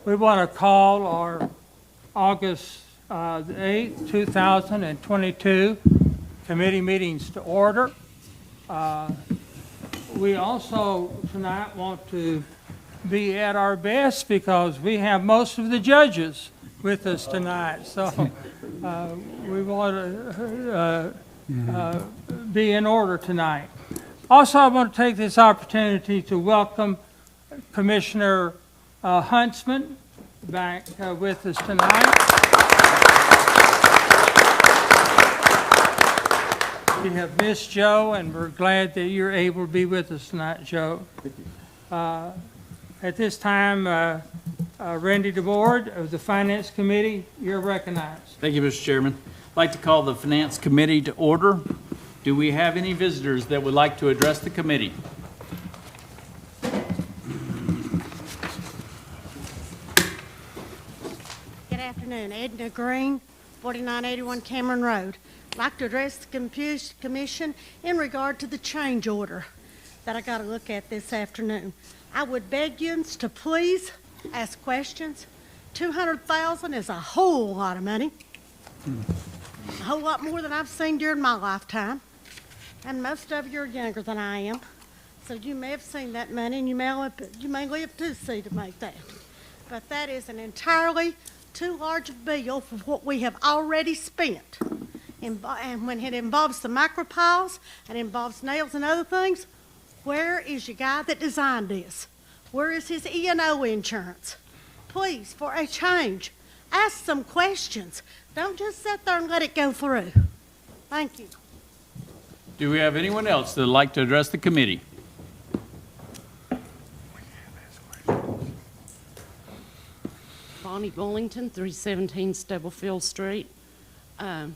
We want to call our August 8th, 2022 committee meetings to order. We also tonight want to be at our best because we have most of the judges with us tonight. So we want to be in order tonight. Also, I want to take this opportunity to welcome Commissioner Huntsman back with us tonight. We have missed Joe, and we're glad that you're able to be with us tonight, Joe. At this time, Randy DeBoard of the Finance Committee, you're recognized. Thank you, Mr. Chairman. I'd like to call the Finance Committee to order. Do we have any visitors that would like to address the committee? Good afternoon. Edna Green, 4981 Cameron Road. I'd like to address the commission in regard to the change order that I got to look at this afternoon. I would beg you to please ask questions. $200,000 is a whole lot of money. A whole lot more than I've seen during my lifetime. And most of you are younger than I am. So you may have seen that money, and you may live to see to make that. But that is an entirely too large a bill for what we have already spent. And when it involves the micropiles and involves nails and other things, where is your guy that designed this? Where is his E&O insurance? Please, for a change, ask some questions. Don't just sit there and let it go through. Thank you. Do we have anyone else that would like to address the committee? Bonnie Bullington, 317 Stubblefield Street. I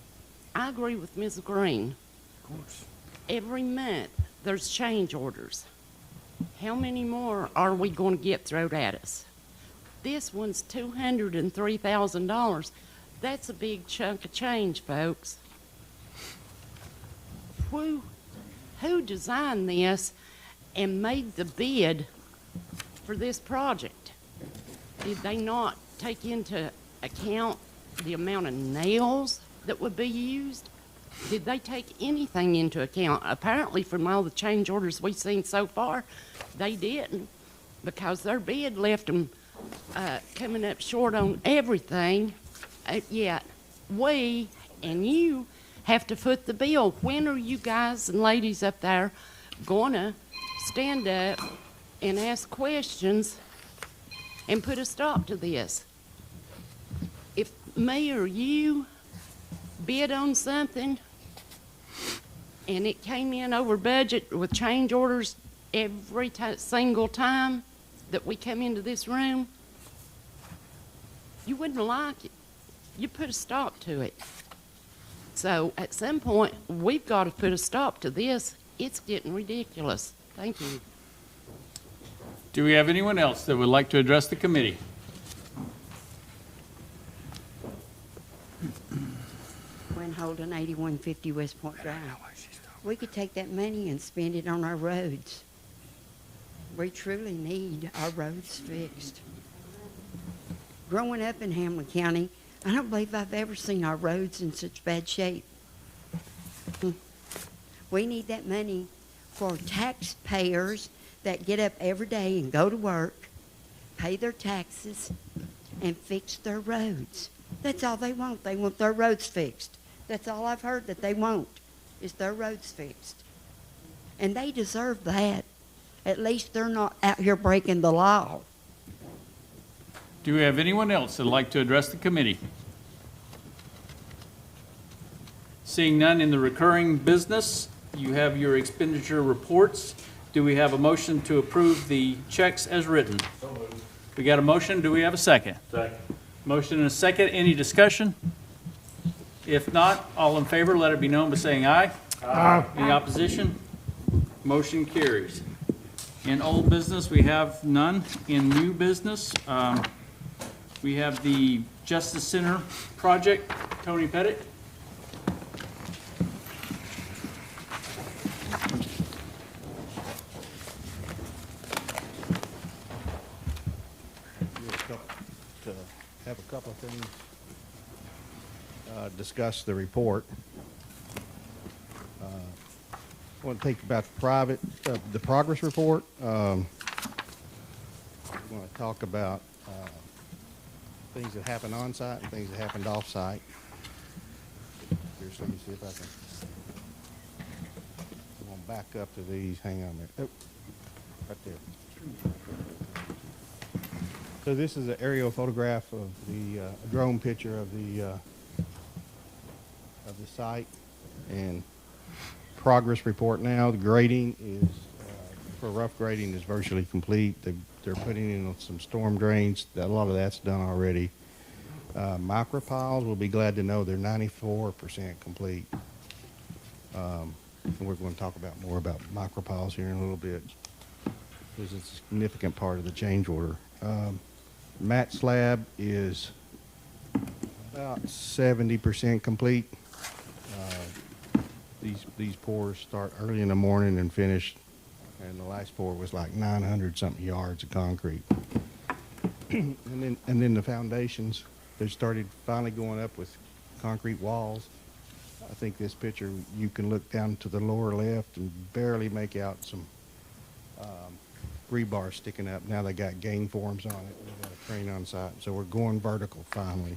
agree with Ms. Green. Of course. Every month there's change orders. How many more are we going to get thrown at us? This one's $203,000. That's a big chunk of change, folks. Who designed this and made the bid for this project? Did they not take into account the amount of nails that would be used? Did they take anything into account? Apparently, from all the change orders we've seen so far, they didn't, because their bid left them coming up short on everything. Yet we and you have to foot the bill. When are you guys and ladies up there gonna stand up and ask questions and put a stop to this? If me or you bid on something and it came in over budget with change orders every single time that we come into this room, you wouldn't like it. You put a stop to it. So at some point, we've got to put a stop to this. It's getting ridiculous. Thank you. Do we have anyone else that would like to address the committee? Gwen Holden, 8150 West Point Drive. We could take that money and spend it on our roads. We truly need our roads fixed. Growing up in Hamblen County, I don't believe I've ever seen our roads in such bad shape. We need that money for taxpayers that get up every day and go to work, pay their taxes, and fix their roads. That's all they want. They want their roads fixed. That's all I've heard that they want, is their roads fixed. And they deserve that. At least they're not out here breaking the law. Do we have anyone else that would like to address the committee? Seeing none in the recurring business, you have your expenditure reports. Do we have a motion to approve the checks as written? So moved. We got a motion. Do we have a second? Second. Motion and a second. Any discussion? If not, all in favor, let it be known by saying aye. Aye. Any opposition? Motion carries. In old business, we have none. In new business, we have the Justice Center project. Tony Pettit. couple of things. Discuss the report. I want to take about the progress report. I want to talk about things that happened on site and things that happened off site. Here's, let me see if I can. I'm going to back up to these. Hang on a minute. Oh, right there. So this is an aerial photograph of the drone picture of the site, and progress report now. The grading is for rough grading is virtually complete. They're putting in some storm drains. A lot of that's done already. Micro piles, we'll be glad to know they're 94% complete. And we're going to talk about more about micro piles here in a little bit. This is a significant part of the change order. Mat slab is about 70% complete. These pours start early in the morning and finish, and the last pour was like 900 something yards of concrete. and then the foundations, they started finally going up with concrete walls. I think this picture, you can look down to the lower left and barely make out some rebar sticking up. Now they got gang forms on it. We've got a crane on site, so we're going vertical finally.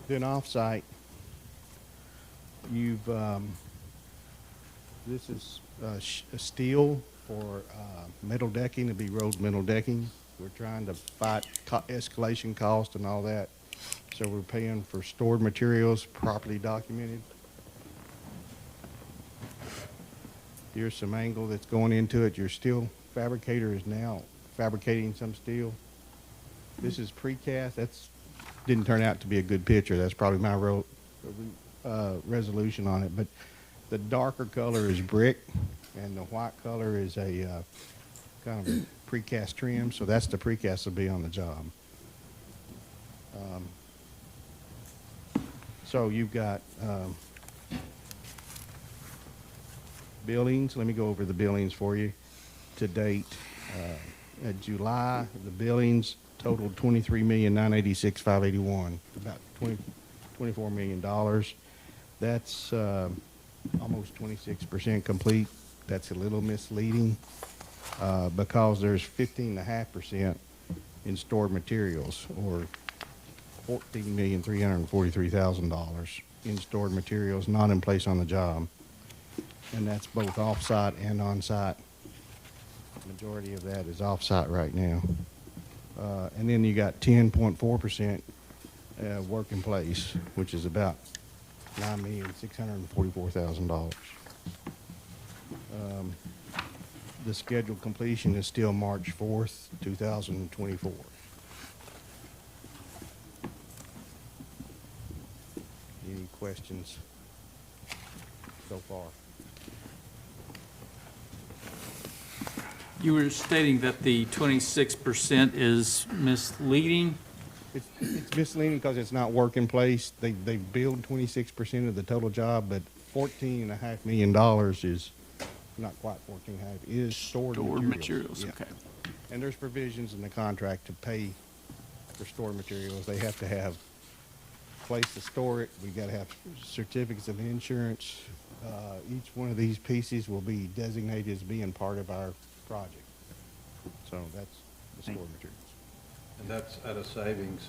Then off-site, this is steel for metal decking, to be rolled metal decking. We're trying to fight escalation cost and all that, so we're paying for stored materials properly documented. Here's some angle that's going into it. Your steel fabricator is now fabricating some steel. This is precast. That's didn't turn out to be a good picture. That's probably my resolution on it. But the darker color is brick, and the white color is a kind of a precast trim. So that's the precast will be on the job. So you've got billings. Let me go over the billings for you. To date, at July, the billings totaled $23,986,581, about $24 million. That's almost 26% complete. That's a little misleading because there's 15.5% in stored materials, or $14,343,000 in stored materials not in place on the job, and that's both off-site and on-site. The majority of that is off-site right now. And then you got 10.4% work in place, which is about $9,644,000. The scheduled completion is still March 4th, 2024. Any questions so far? You were stating that the 26% is misleading. It's misleading because it's not work in place. They billed 26% of the total job, but $14.5 million is not quite 14.5, is stored materials. Yeah. Okay. And there's provisions in the contract to pay for stored materials. They have to have a place to store it. We got to have certificates of insurance. Each one of these pieces will be designated as being part of our project. So that's the stored materials. And that's at a savings.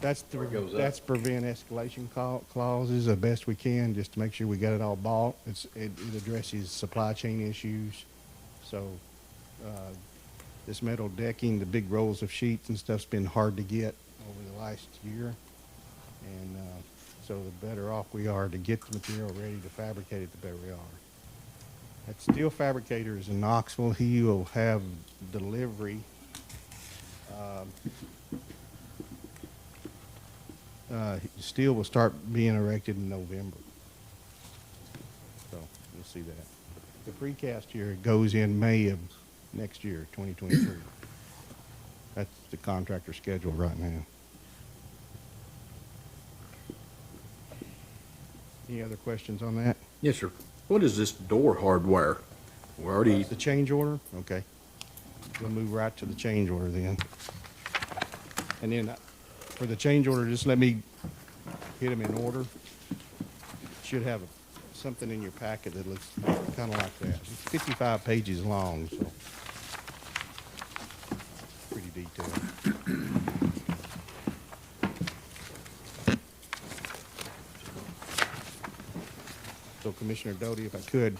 That's prevent escalation clauses the best we can, just to make sure we got it all bought. It addresses supply chain issues. So this metal decking, the big rolls of sheets and stuff's been hard to get over the last year. And so the better off we are to get the material ready to fabricate it, the better we are. That steel fabricator is in Knoxville. He will have delivery steel will start being erected in November. So you'll see that. The precast here goes in May of next year, 2023. That's the contractor schedule right now. Any other questions on that? Yes, sir. What is this door hardware? We're already, The change order? Okay. we'll move right to the change order then. And then for the change order, just let me hit them in order. Should have something in your packet that looks kind of like that. It's 55 pages long, so pretty detailed. So Commissioner Doty, if I could,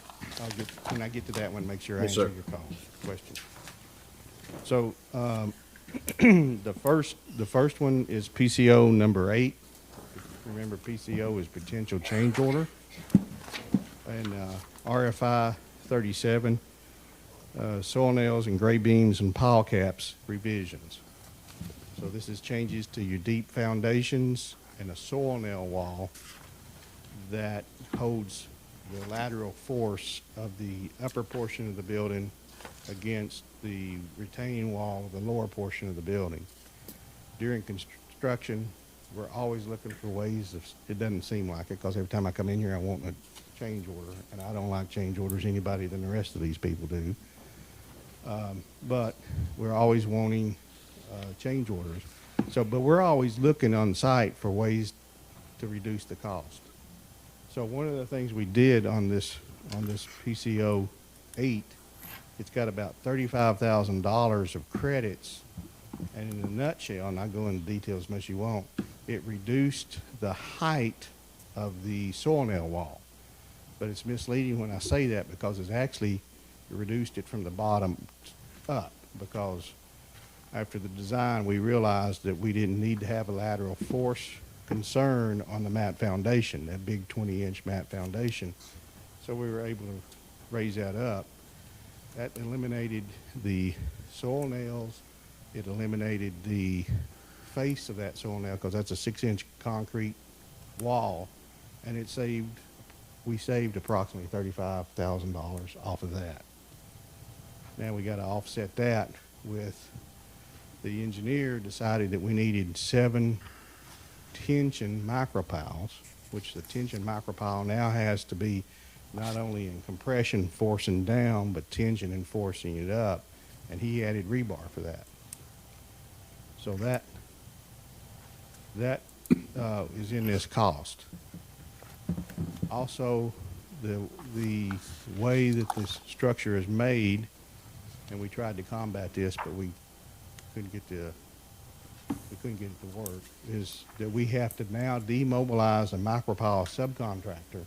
when I get to that one, make sure I Yes, answer sir. your question. So, the first one is PCO number 8. Remember, PCO is potential change order. And RFI 37, soil nails and gray beams and pile caps revisions. So this is changes to your deep foundations and a soil nail wall that holds the lateral force of the upper portion of the building against the retaining wall of the lower portion of the building. During construction, we're always looking for ways of, it doesn't seem like it, because every time I come in here, I want a change order, and I don't like change orders any better than the rest of these people do. But we're always wanting change orders. So, but we're always looking on site for ways to reduce the cost. So one of the things we did on this PCO 8, it's got about $35,000 of credits, and in a nutshell, and I'll go into details as much as you want, it reduced the height of the soil nail wall. But it's misleading when I say that, because it's actually reduced it from the bottom up, because after the design, we realized that we didn't need to have a lateral force concern on the mat foundation, that big 20-inch mat foundation. So we were able to raise that up. That eliminated the soil nails. It eliminated the face of that soil nail, because that's a 6-inch concrete wall, and we saved approximately $35,000 off of that. Now we got to offset that with, the engineer decided that we needed 7 tension micropiles, which the tension micropile now has to be not only in compression forcing down, but tension and forcing it up, and he added rebar for that. So that is in this cost. Also, the way that this structure is made, and we tried to combat this, but we couldn't get it to work, is that we have to now demobilize a micropile subcontractor.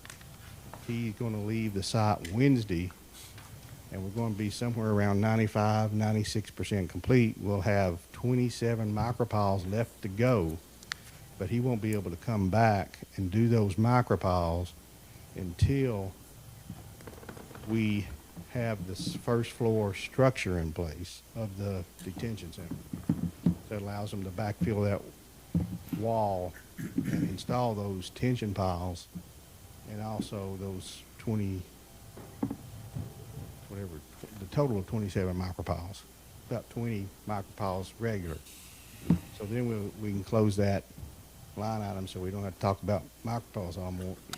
He's going to leave the site Wednesday, and we're going to be somewhere around 95, 96% complete. We'll have 27 micropiles left to go, but he won't be able to come back and do those micropiles until we have this first floor structure in place of the detention center. That allows them to backfill that wall and install those tension piles, and also those the total of 27 micropiles, about 20 micropiles regular. So then we can close that line item, so we don't have to talk about micropiles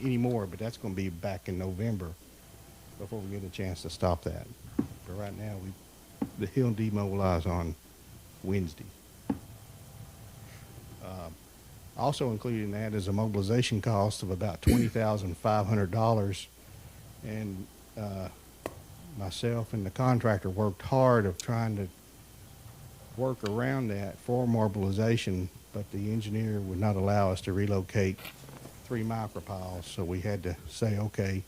anymore, but that's going to be back in November before we get a chance to stop that. But right now, he'll demobilize on Wednesday. Also included in that is a mobilization cost of about $20,500, and myself and the contractor worked hard of trying to work around that for mobilization, but the engineer would not allow us to relocate 3 micropiles, so we had to say, okay,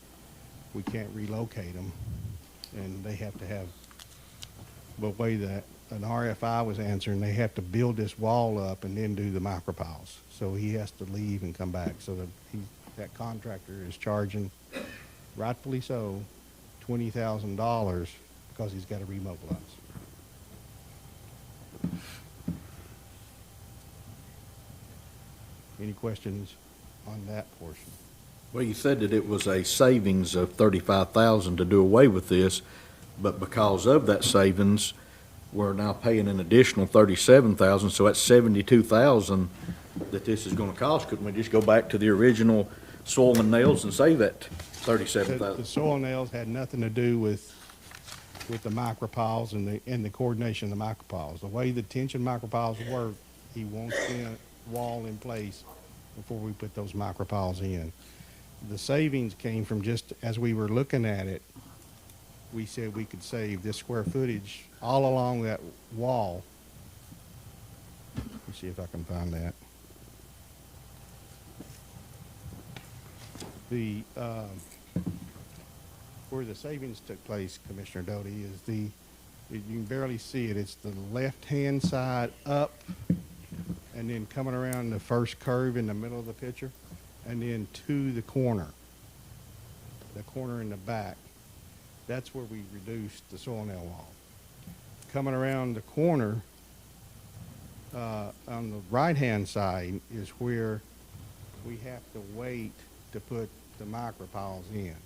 we can't relocate them, and they have to have, the way that an RFI was answering, they have to build this wall up and then do the micropiles. So he has to leave and come back, so that contractor is charging, rightfully so, $20,000 because he's got to remobilize. Any questions on that portion? Well, you said that it was a savings of $35,000 to do away with this, but because of that savings, we're now paying an additional $37,000, so that's $72,000 that this is gonna cost. Couldn't we just go back to the original soil and nails and save that $37,000? The soil nails had nothing to do with with the micropiles and the coordination of the micropiles. The way the tension micropiles work, he wants the wall in place before we put those micropiles in. The savings came from just as we were looking at it, we said we could save this square footage all along that wall. Let me see if I can find that. The where the savings took place, Commissioner Doty, is you can barely see it. It's the left-hand side up, and then coming around the first curve in the middle of the picture, and then to the corner in the back. That's where we reduced the soil nail wall. Coming around the corner on the right-hand side is where we have to wait to put the micropiles in.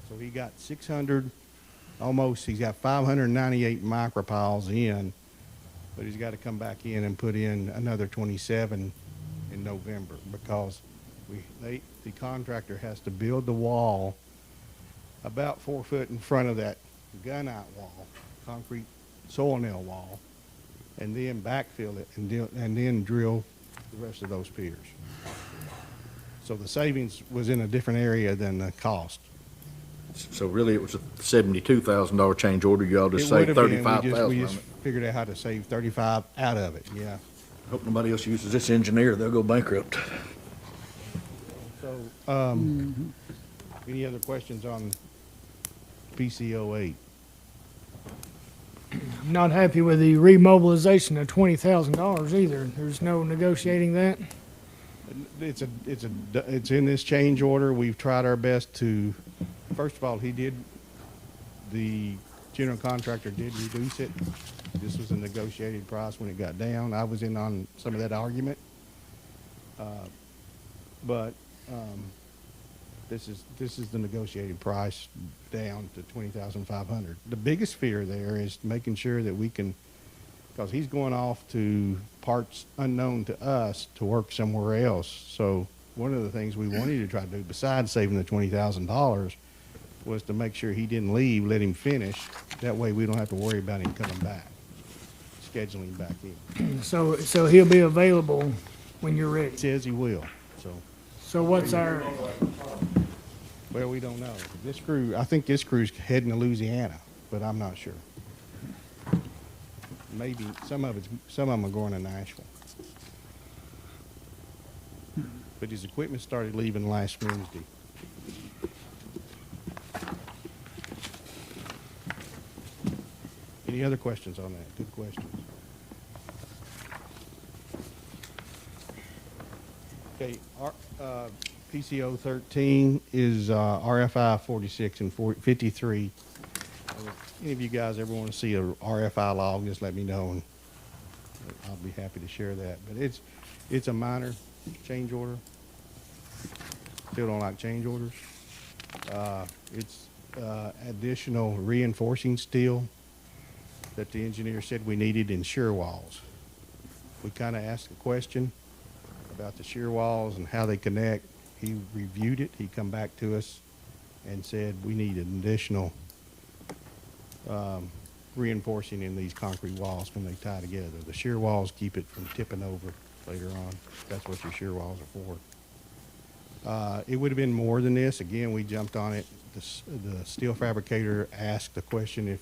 So he got 600, almost, he's got 598 micropiles in, but he's got to come back in and put in another 27 in November because the contractor has to build the wall about 4 foot in front of that gunite wall, concrete soil nail wall, and then backfill it and then drill the rest of those piers. So the savings was in a different area than the cost. So really, it was a $72,000 change order. You all just It saved would have been, $35,000 we on just it. figured out how to save 35 out of it, yeah. Hope nobody else uses this engineer. They'll go bankrupt. So, any other questions on PC08? I'm not happy with the remobilization of $20,000 either. There's no negotiating that. It's in this change order. We've tried our best to, first of all, the general contractor did reduce it. This was a negotiated price when it got down. I was in on some of that argument. But this is the negotiated price down to $20,500. The biggest fear there is making sure that we can, because he's going off to parts unknown to us to work somewhere else. So one of the things we wanted to try to do, besides saving the $20,000, was to make sure he didn't leave, let him finish. That way we don't have to worry about him coming back, scheduling back in. So he'll be available when you're ready. He says he will, so. So what's our, Well, we don't know. I think this crew's heading to Louisiana, but I'm not sure. Maybe some of them are going to Nashville. But his equipment started leaving last Wednesday. Any other questions on that? Good questions. Okay, our PCO 13 is RFI 46 and 53. If any of you guys ever want to see a RFI log, just let me know, and I'll be happy to share that. But it's a minor change order. Still don't like change orders. It's additional reinforcing steel that the engineer said we needed in shear walls. We kind of asked a question about the shear walls and how they connect. He reviewed it. He come back to us and said we need an additional reinforcing in these concrete walls when they tie together. The shear walls keep it from tipping over later on. That's what your shear walls are for. It would have been more than this. Again, we jumped on it. The steel fabricator asked the question if,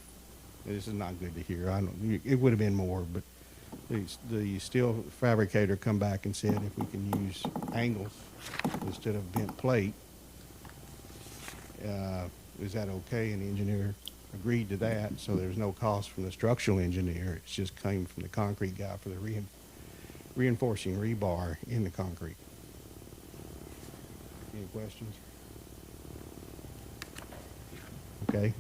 this is not good to hear. It would have been more, but the steel fabricator come back and said if we can use angles instead of bent plate, is that okay? And the engineer agreed to that, so there's no cost from the structural engineer. It just came from the concrete guy for the reinforcing rebar in the concrete. Any questions? Okay.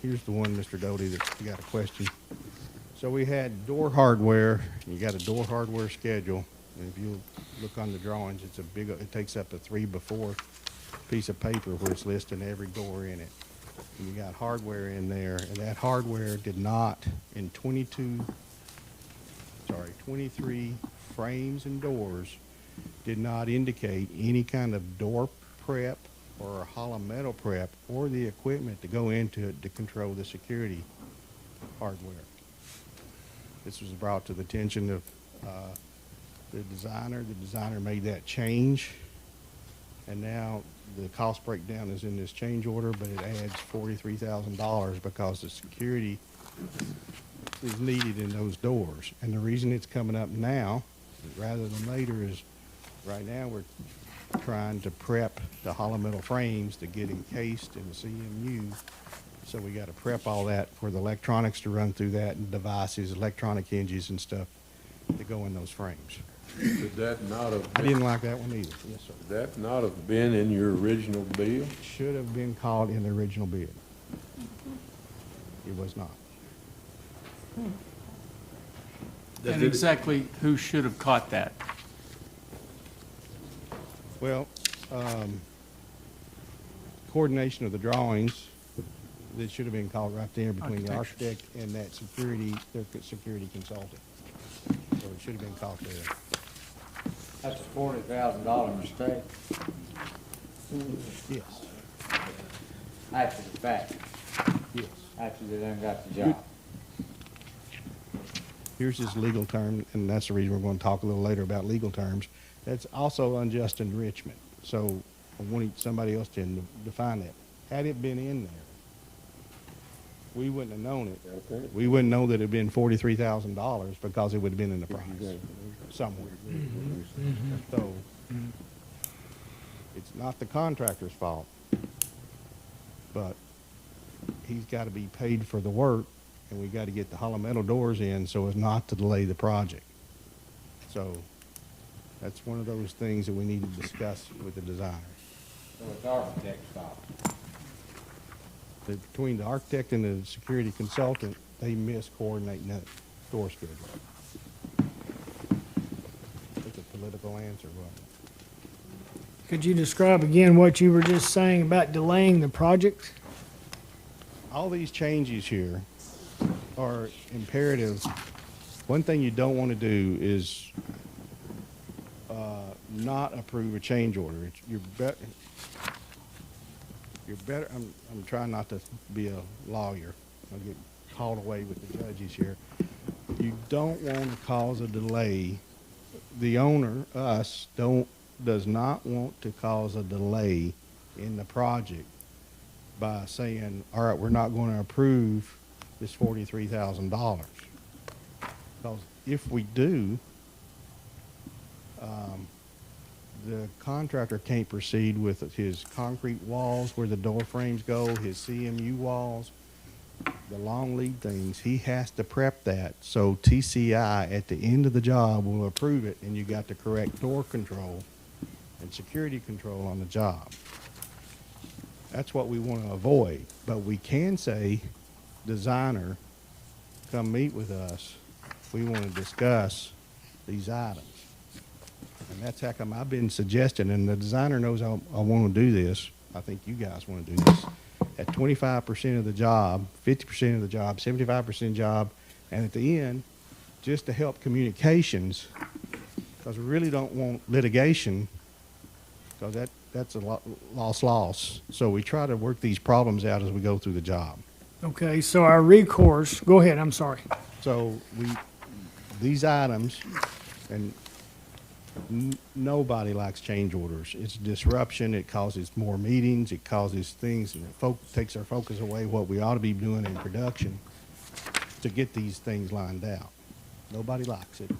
Here's the one, Mr. Doty, that you got a question. So we had door hardware. You got a door hardware schedule. And if you look on the drawings, it takes up a 3x4 piece of paper where it's listing every door in it. And you got hardware in there, and that hardware did not, in 23 frames and doors, did not indicate any kind of door prep or a hollow metal prep or the equipment to go into it to control the security hardware. This was brought to the attention of the designer. The designer made that change, and now the cost breakdown is in this change order, but it adds $43,000 because the security is needed in those doors. And the reason it's coming up now rather than later is right now we're trying to prep the hollow metal frames to get encased in the CMU. So we got to prep all that for the electronics to run through that, and devices, electronic hinges and stuff to go in those frames. Could that not have I been, didn't like that one either. Yes, sir. could that not have been in your original bill? Should have been called in the original bid. It was not. And exactly who should have caught that? Well, coordination of the drawings, that should have been called right there between the architect and that security, their security consultant. So it should have been called there. That's a $40,000 mistake, Yes, after the fact, yes. after they done got the job. Here's his legal term, and that's the reason we're going to talk a little later about legal terms. That's also unjust enrichment. So I wanted somebody else to define that. Had it been in there, we wouldn't have known it. Okay. We wouldn't know that it'd been $43,000 because it would have been in the price somewhere. So it's not the contractor's fault, but he's got to be paid for the work, and we got to get the hollow metal doors in so as not to delay the project. So that's one of those things that we need to discuss with the designer. So it's architect's fault. Between the architect and the security consultant, they missed coordinating that door schedule. It's a political answer, wasn't it? Could you describe again what you were just saying about delaying the project? All these changes here are imperative. One thing you don't want to do is not approve a change order. You're better, I'm trying not to be a lawyer. I'll get called away with the judges here. You don't want to cause a delay. The owner, us, does not want to cause a delay in the project by saying, all right, we're not going to approve this $43,000. Because if we do, the contractor can't proceed with his concrete walls where the door frames go, his CMU walls, the long lead things. He has to prep that so TCI at the end of the job will approve it, and you got the correct door control and security control on the job. That's what we want to avoid. But we can say, designer, come meet with us. We want to discuss these items. And that's how come I've been suggesting, and the designer knows I want to do this. I think you guys want to do this. At 25% of the job, 50% of the job, 75% job, and at the end, just to help communications, because we really don't want litigation, because that's a loss. So we try to work these problems out as we go through the job. Okay, so our recourse, go ahead, I'm sorry. So these items, and nobody likes change orders. It's disruption. It causes more meetings. It causes things, and it takes our focus away what we ought to be doing in production to get these things lined out. Nobody likes it.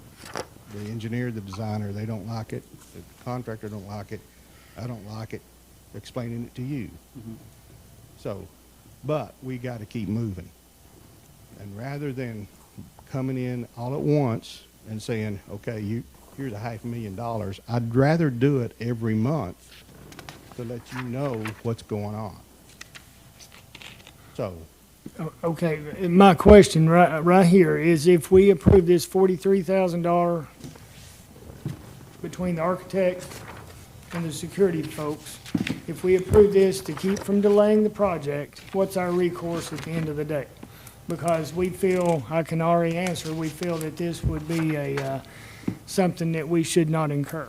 The engineer, the designer, they don't like it. The contractor don't like it. I don't like it. Explaining it to you. So, but we got to keep moving. And rather than coming in all at once and saying, okay, here's $500,000, I'd rather do it every month to let you know what's going on. So, Okay, my question right here is if we approve this $43,000 between the architect and the security folks, if we approve this to keep from delaying the project, what's our recourse at the end of the day? Because we feel, I can already answer, we feel that this would be something that we should not incur.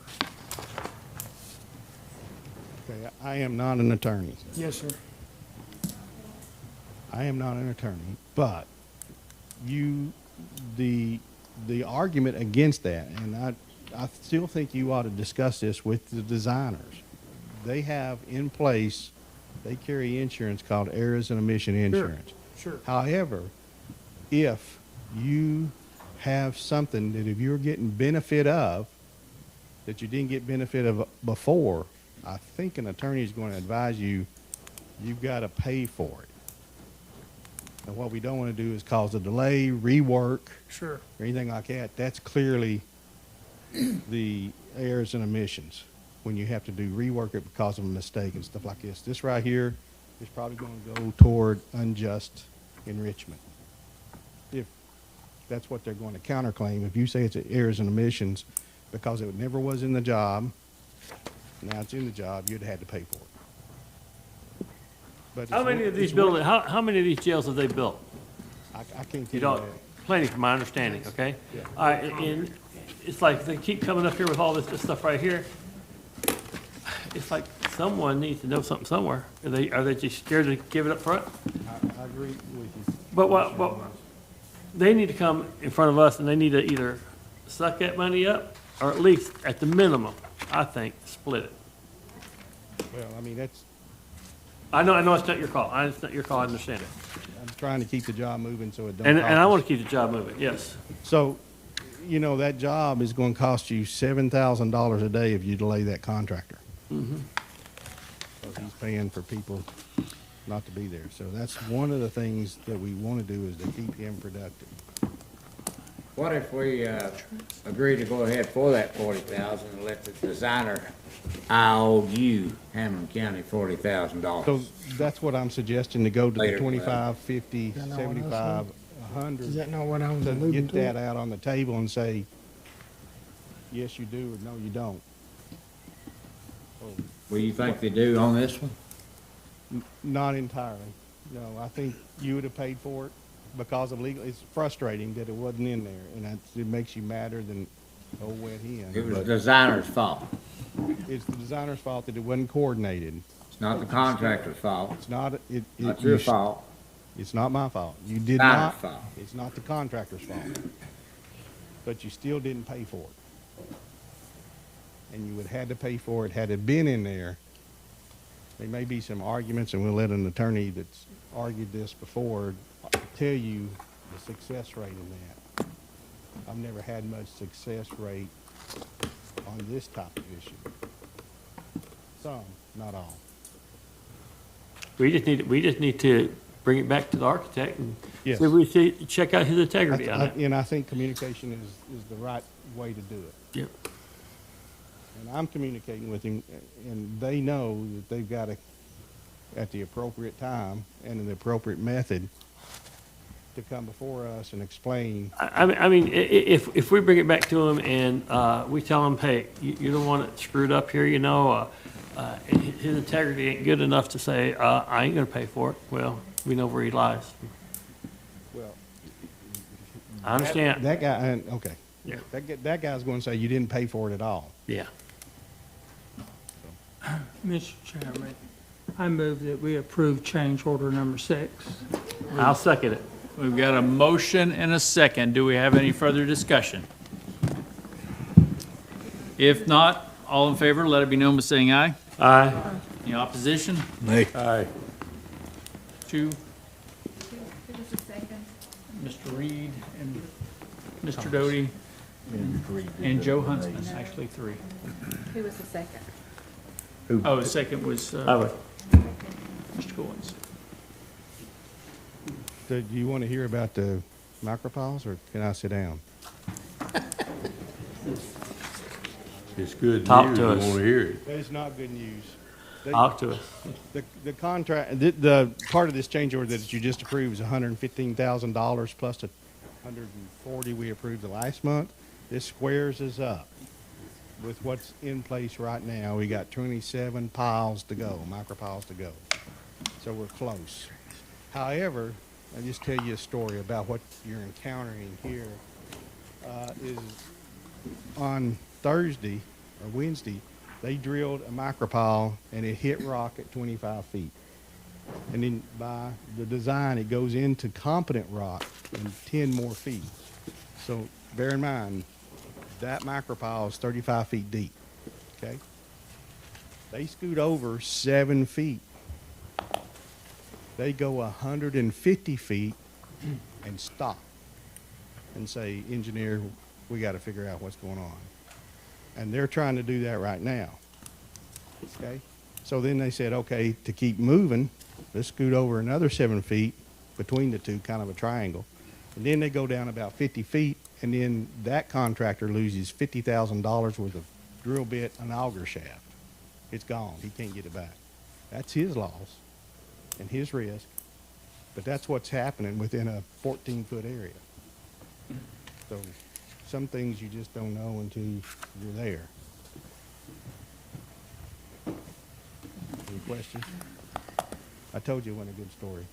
okay, I am not an attorney. Yes, sir. I am not an attorney, but the argument against that, and I still think you ought to discuss this with the designers. They have in place, they carry insurance called errors and omission insurance. Sure. However, if you have something that if you're getting benefit of, that you didn't get benefit of before, I think an attorney is going to advise you, you've got to pay for it. And what we don't want to do is cause a delay, rework, Sure. or anything like that. That's clearly the errors and omissions, when you have to do rework it because of a mistake and stuff like this. This right here is probably going to go toward unjust enrichment. If that's what they're going to counterclaim. If you say it's errors and omissions because it never was in the job, now it's in the job, you'd have had to pay for it. But How many of these buildings, how many of these jails have they built? I can't tell You you don't, that. plenty from my understanding, okay? Yeah. All right, and it's like they keep coming up here with all this stuff right here. It's like someone needs to know something somewhere. Are they just scared to give it up front? I agree with you. But what, they need to come in front of us and they need to either suck that money up or at least, at the minimum, I think, split it. Well, I mean, that's, I know it's not your call. It's not your call, I understand it. I'm trying to keep the job moving so it don't And cost I us. want to keep the job moving, yes. So, you know, that job is going to cost you $7,000 a day if you delay that contractor. Mm-hmm. So he's paying for people not to be there. So that's one of the things that we want to do is to keep him productive. What if we, agree to go ahead for that 40,000 and let the designer IOU Hamblen County $40,000? So that's what I'm suggesting, to go to the Later. 25, 50, Is that not what I 75, Is 100. that not what I was To alluding get to? that out on the table and say, yes, you do, or no, you don't. What do you think they do on this one? Not entirely. No, I think you would have paid for it because of legal. It's frustrating that it wasn't in there, and it makes you madder than old wet hen. It was the But designer's fault. it's the designer's fault that it wasn't coordinated. It's not the contractor's fault. It's not. Not your fault. It's not my fault. You did Designer's not. fault. It's not the contractor's fault. But you still didn't pay for it, and you would have had to pay for it had it been in there. There may be some arguments, and we'll let an attorney that's argued this before tell you the success rate in that. I've never had much success rate on this type of issue. Some, not all. We just need to bring it back to the architect and Yes. check out his integrity on it. And I think communication is the right way to do it. Yep. And I'm communicating with him, and they know that they've got to, at the appropriate time and in the appropriate method, to come before us and explain. I mean, if we bring it back to him and we tell him, hey, you're the one that screwed up here, you know, his integrity ain't good enough to say, I ain't gonna pay for it, well, we know where he lies. Well, I understand, that guy, okay. Yeah. That guy's going to say you didn't pay for it at all. yeah. Mr. Chairman, I move that we approve change order number 6. I'll second it. We've got a motion and a second. Do we have any further discussion? If not, all in favor, let it be known by saying aye. Aye. Any opposition? Nay. Aye. 2, Who was the second? Mr. Reed and Mr. Doty and Joe Huntsman, actually 3. Who was the second? Oh, the second was Aye. Mr. Goins. Do you want to hear about the micropiles, or can I sit down? It's good Talk news. to I us. want to hear it. It's not good news. Talk to us. The contract, the part of this change order that you just approved is $115,000 plus the $140 we approved the last month. This squares us up with what's in place right now. We got 27 piles to go, micro piles to go. So we're close. However, I'll just tell you a story about what you're encountering here. Is on Thursday or Wednesday, They drilled a micropile and it hit rock at 25 feet. And then by the design, it goes into competent rock in 10 more feet. So bear in mind, that micropile is 35 feet deep, okay? They scoot over 7 feet. They go 150 feet and stop and say, engineer, we got to figure out what's going on. And they're trying to do that right now, okay? So then they said, okay, to keep moving, let's scoot over another 7 feet between the two, kind of a triangle. And then they go down about 50 feet, and then that contractor loses $50,000 worth of drill bit and auger shaft. It's gone. He can't get it back. That's his loss and his risk, but that's what's happening within a 14-foot area. So some things you just don't know until you're there. Any questions? I told you it wasn't a good story.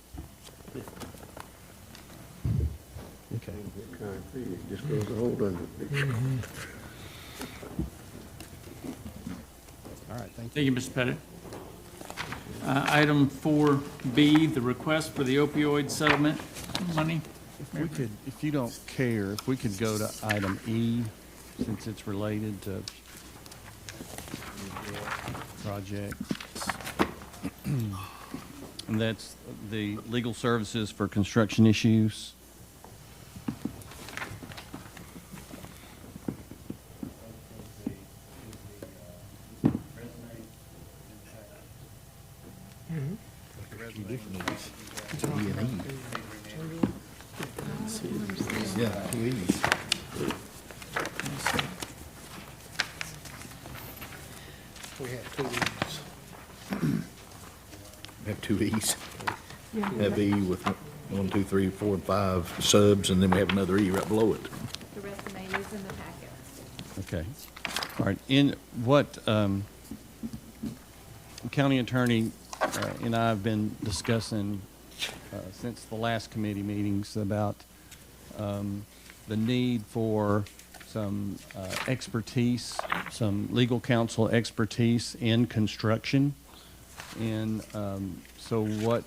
Okay. Just goes a hold under it. All right, thank you. Thank you, Mr. Pettit. Item 4B, the request for the opioid settlement money. If we could, if you don't care, if we could go to item E, since it's related to project. And that's the legal services for construction issues. Yeah, 2 E's. We have 2 E's. We have 2 E's. We have E with 1, 2, 3, 4, and 5 subs, and then we have another E right below it. The resume is in the packet. Okay. All right. In what county attorney and I have been discussing since the last committee meetings about the need for some expertise, some legal counsel expertise in construction. And so what,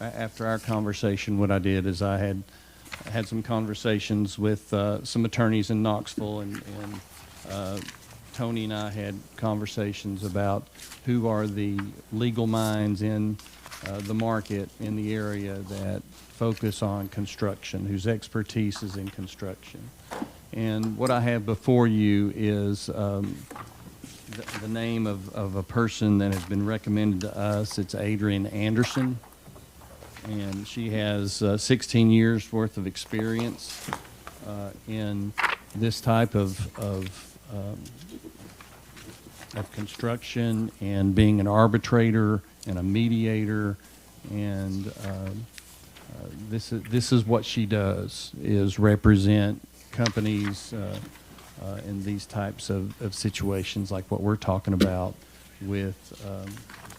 after our conversation, what I did is I had some conversations with some attorneys in Knoxville, and Tony and I had conversations about who are the legal minds in the market in the area that focus on construction, whose expertise is in construction. And what I have before you is the name of a person that has been recommended to us. It's Adrienne Anderson, and she has 16 years worth of experience in this type of construction, and being an arbitrator and a mediator, and this is what she does, is represent companies in these types of situations like what we're talking about with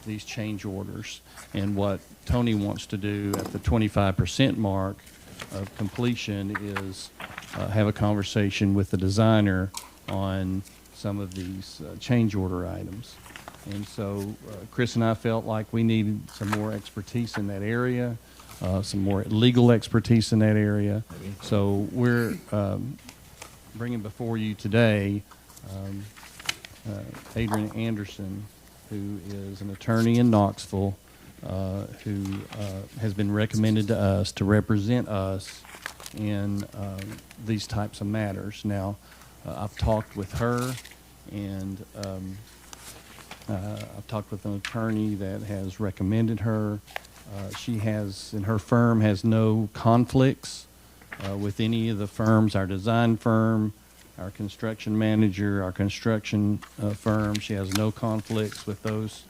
these change orders. And what Tony wants to do at the 25% mark of completion is have a conversation with the designer on some of these change order items. And so Chris and I felt like we needed some more expertise in that area, some more legal expertise in that area. So we're bringing before you today Adrienne Anderson, who is an attorney in Knoxville, who has been recommended to us to represent us in these types of matters. Now, I've talked with her, and I've talked with an attorney that has recommended her. She has, in her firm, has no conflicts with any of the firms, our design firm, our construction manager, our construction firm. She has no conflicts with those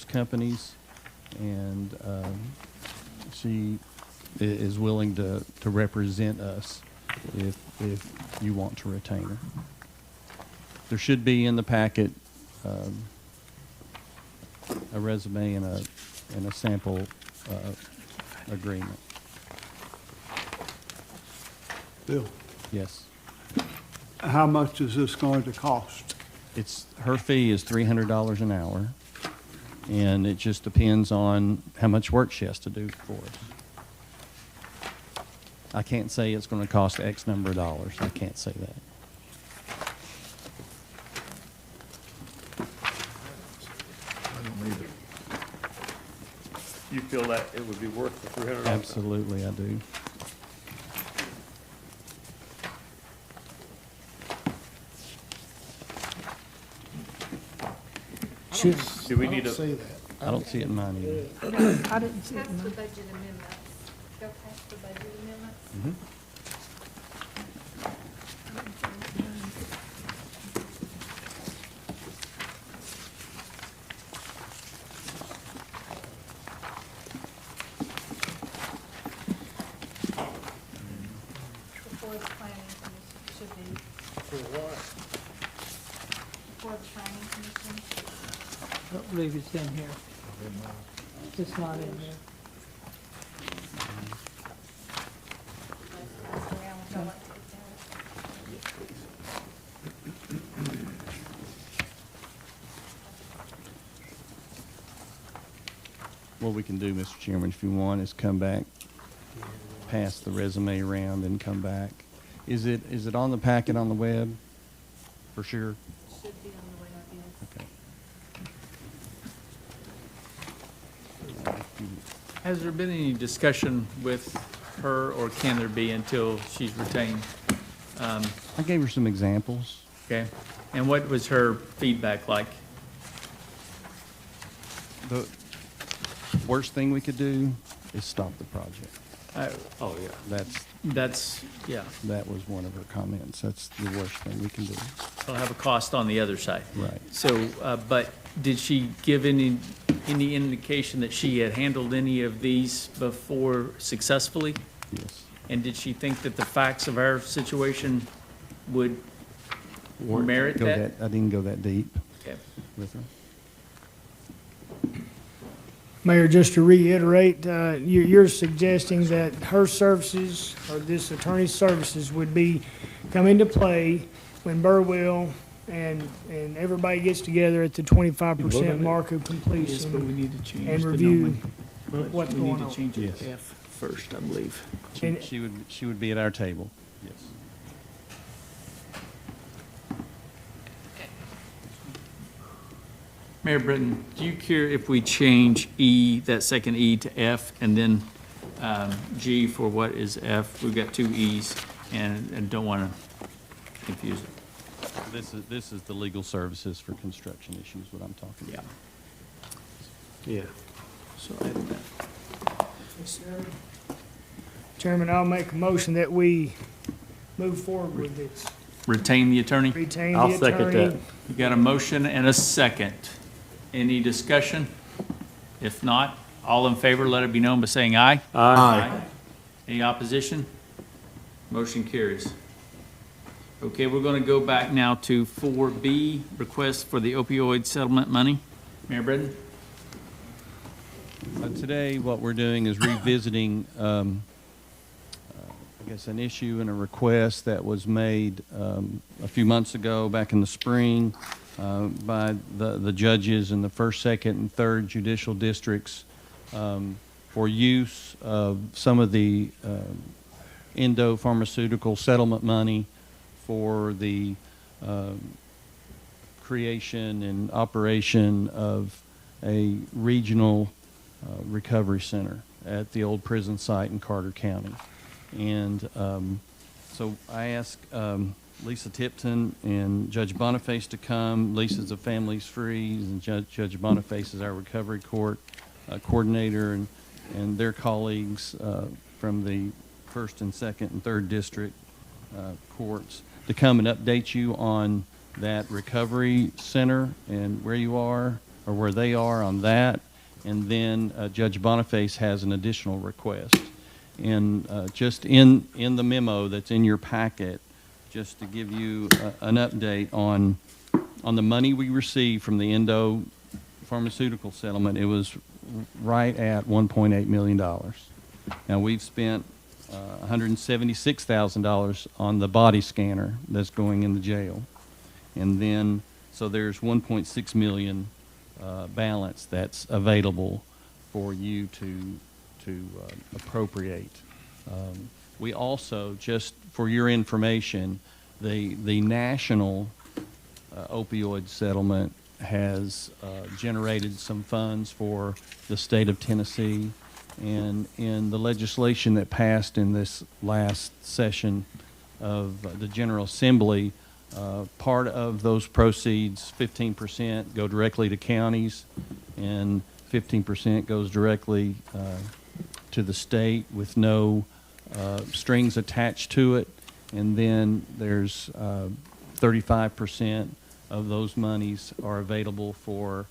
companies, and she is willing to represent us if you want to retain her. There should be in the packet a resume and a sample agreement. Bill, Yes. How much is this going to cost? Her fee is $300 an hour, and it just depends on how much work she has to do for us. I can't say it's going to cost X number of dollars. I can't say that. You feel that it would be worth the $300? Absolutely, I do. Do we need a, I don't see it in mine either. I didn't see it. Pass the budget amendments. Go past the budget amendments. Before the planning commission should be. For what? Before the planning commission. I don't believe it's in here. It's not in there. Pass around with all that together. What we can do, Mr. Chairman, if you want, is come back, pass the resume around and come back. Is it on the packet on the web? For sure? Should be on the web, yes. Okay. Has there been any discussion with her, or can there be until she's retained? I gave her some examples. Okay, and what was her feedback like? The worst thing we could do is stop the project. Oh, yeah. Yeah, That was one of her comments. That's the worst thing we can do. it'll have a cost on the other side. Right. So, but did she give any indication that she had handled any of these before successfully? Yes. And did she think that the facts of our situation would merit that? I didn't go that deep Okay. with her. Mayor, just to reiterate, you're suggesting that her services, or this attorney's services, would be, come into play when Burwell and everybody gets together at the 25% mark of completion. Yes, but we need to change And the review nomenclature. what's We need going to on. change it Yes. to F first, I believe. And- She would be at our table. Yes. Mayor Britton, do you care if we change E, that second E, to F, and then G for what is F? We've got two E's, and don't want to confuse it. This is the legal services for construction issues, what I'm talking about. Yeah. So add that. Chairman, I'll make a motion that we move forward with this. Retain the attorney? Retain the I'll attorney. second that. You got a motion and a second. Any discussion? If not, all in favor, let it be known by saying aye. Aye. Any opposition? Motion carries. Okay, we're going to go back now to 4B, request for the opioid settlement money. Mayor Britton? Today, what we're doing is revisiting, I guess, an issue and a request that was made a few months ago, back in the spring, by the judges in the 1st, 2nd, and 3rd judicial districts for use of some of the endo-pharmaceutical settlement money for the creation and operation of a regional recovery center at the old prison site in Carter County. And so I asked Lisa Tipton and Judge Boniface to come. Lisa's a Families Free, and Judge Boniface is our recovery court coordinator, and their colleagues from the 1st and 2nd and 3rd district courts to come and update you on that recovery center and where you are, or where they are on that. And then Judge Boniface has an additional request. And just in the memo that's in your packet, just to give you an update on the money we received from the endo pharmaceutical settlement, it was right at $1.8 million. Now, we've spent $176,000 on the body scanner that's going in the jail. And then, so there's 1.6 million balance that's available for you to appropriate. We also, just for your information, the national opioid settlement has generated some funds for the state of Tennessee. And in the legislation that passed in this last session of the General Assembly, part of those proceeds, 15%, go directly to counties, and 15% goes directly to the state with no strings attached to it. And then there's 35% of those monies are available for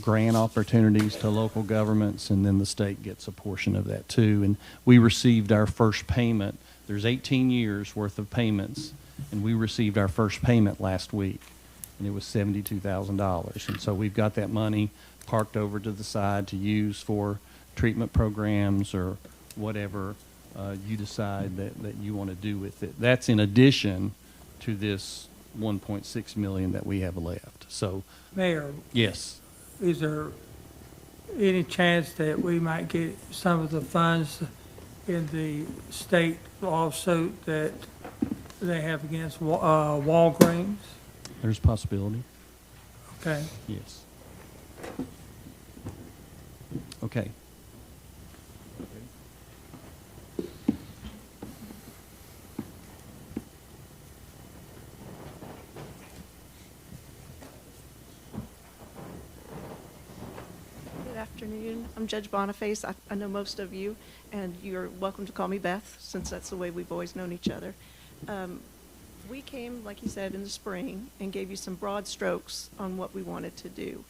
grant opportunities to local governments, and then the state gets a portion of that too. And we received our first payment. There's 18 years worth of payments, and we received our first payment last week, and it was $72,000. And so we've got that money parked over to the side to use for treatment programs or whatever you decide that you want to do with it. That's in addition to this 1.6 million that we have left. So, Mayor, yes. is there any chance that we might get some of the funds in the state lawsuit that they have against Walgreens? There's a possibility. Okay. Yes. Okay. Good afternoon. I'm Judge Boniface. I know most of you, and you're welcome to call me Beth, since that's the way we've always known each other. We came, like you said, in the spring and gave you some broad strokes on what we wanted to do.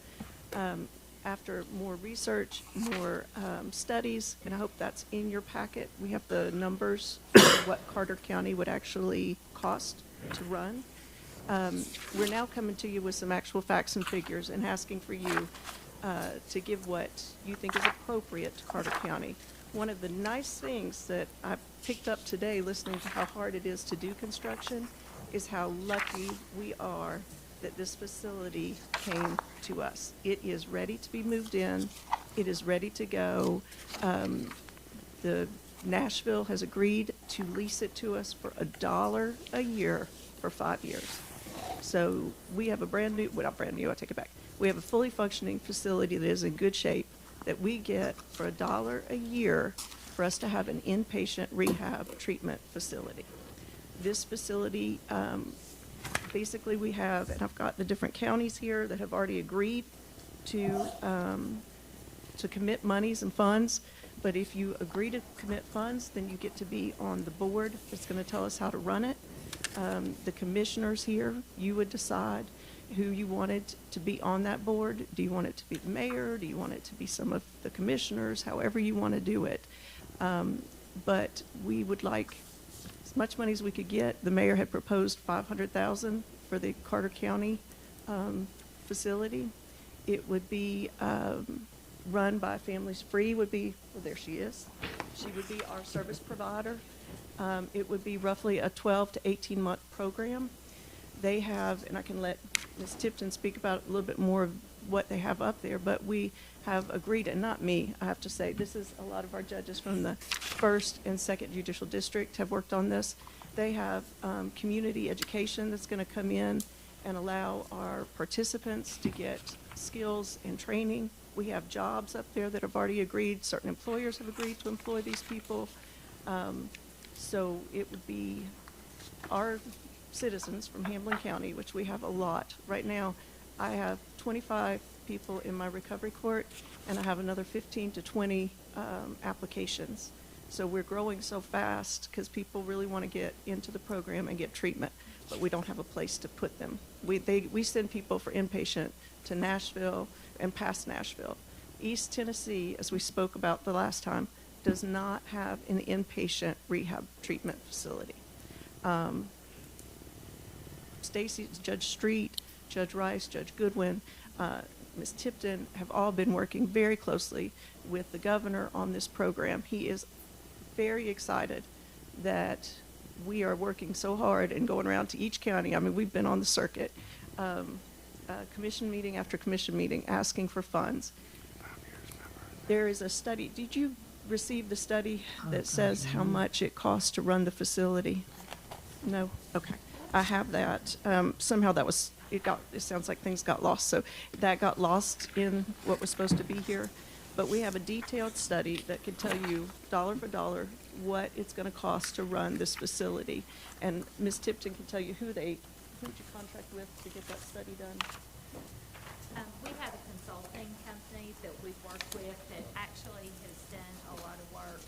After more research, more studies, and I hope that's in your packet, we have the numbers for what Carter County would actually cost to run. We're now coming to you with some actual facts and figures and asking for you to give what you think is appropriate to Carter County. One of the nice things that I picked up today, listening to how hard it is to do construction, is how lucky we are that this facility came to us. It is ready to be moved in. It is ready to go. The Nashville has agreed to lease it to us for $1 a year for 5 years. So we have a brand new, well, not brand new, I take it back. We have a fully functioning facility that is in good shape that we get for $1 a year for us to have an inpatient rehab treatment facility. This facility, basically we have, and I've got the different counties here that have already agreed to commit monies and funds. But if you agree to commit funds, then you get to be on the board that's going to tell us how to run it. The commissioners here, you would decide who you wanted to be on that board. Do you want it to be the mayor? Do you want it to be some of the commissioners? However you want to do it. But we would like as much money as we could get. The mayor had proposed $500,000 for the Carter County facility. It would be run by Families Free. Would be, well, there she is. She would be our service provider. It would be roughly a 12 to 18 month program. They have, and I can let Ms. Tipton speak about a little bit more of what they have up there, but we have agreed, and not me, I have to say, this is a lot of our judges from the 1st and 2nd Judicial District have worked on this. They have community education that's going to come in and allow our participants to get skills and training. We have jobs up there that have already agreed. Certain employers have agreed to employ these people. So it would be our citizens from Hamblen County, which we have a lot. Right now, I have 25 people in my recovery court, and I have another 15 to 20 applications. So we're growing so fast because people really want to get into the program and get treatment, but we don't have a place to put them. We send people for inpatient to Nashville and past Nashville. East Tennessee, as we spoke about the last time, does not have an inpatient rehab treatment facility. Stacy, Judge Street, Judge Rice, Judge Goodwin, Ms. Tipton have all been working very closely with the governor on this program. He is very excited that we are working so hard and going around to each county. I mean, we've been on the circuit, commission meeting after commission meeting, asking for funds. There is a study. Did you receive the study that says how much it costs to run the facility? No? Okay. I have that. Somehow that was, it sounds like things got lost. So that got lost in what was supposed to be here. But we have a detailed study that can tell you dollar for dollar what it's going to cost to run this facility. And Ms. Tipton can tell you who did you contract with to get that study done? We have a consulting company that we've worked with that actually has done a lot of work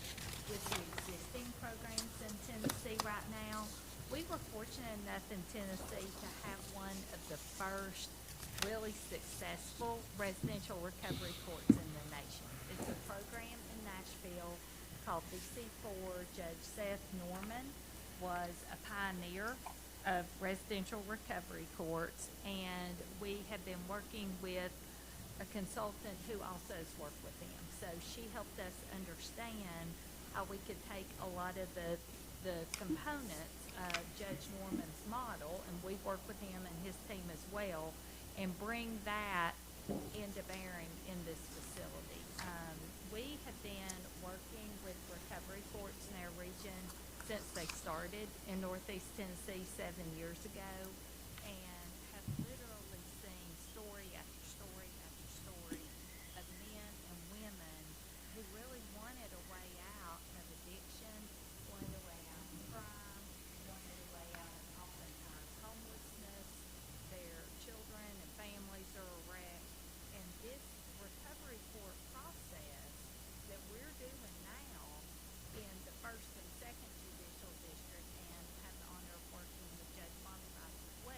with the existing programs in Tennessee right now. We were fortunate enough in Tennessee to have one of the first really successful residential recovery courts in the nation. It's a program in Nashville called BC4. Judge Seth Norman was a pioneer of residential recovery courts, and we have been working with a consultant who also has worked with them. So she helped us understand how we could take a lot of the components of Judge Norman's model, and we've worked with him and his team as well, and bring that into bearing in this facility. We have been working with recovery courts in our region since they started in Northeast Tennessee 7 years ago, and have literally seen story after story after story of men and women who really wanted a way out of addiction, wanted a way out of crime, wanted a way out of oftentimes homelessness. Their children and families are a wreck, and this recovery court process that we're doing now in the first and second judicial district, and have the honor of working with Judge Boniface as well,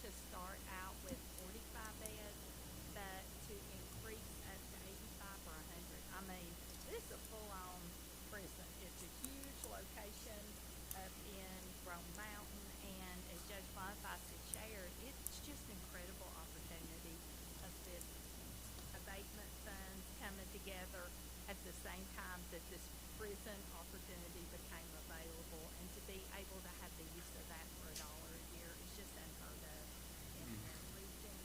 to start out with 45 beds, but to increase up to 85 or 100. I mean, this is a full-on prison. It's a huge location up in Rome Mountain, and as Judge Boniface had shared, it's just an incredible opportunity of this abatement funds coming together at the same time that this prison opportunity became available, and to be able to have the use of that for $1 a year is just unheard of in that region.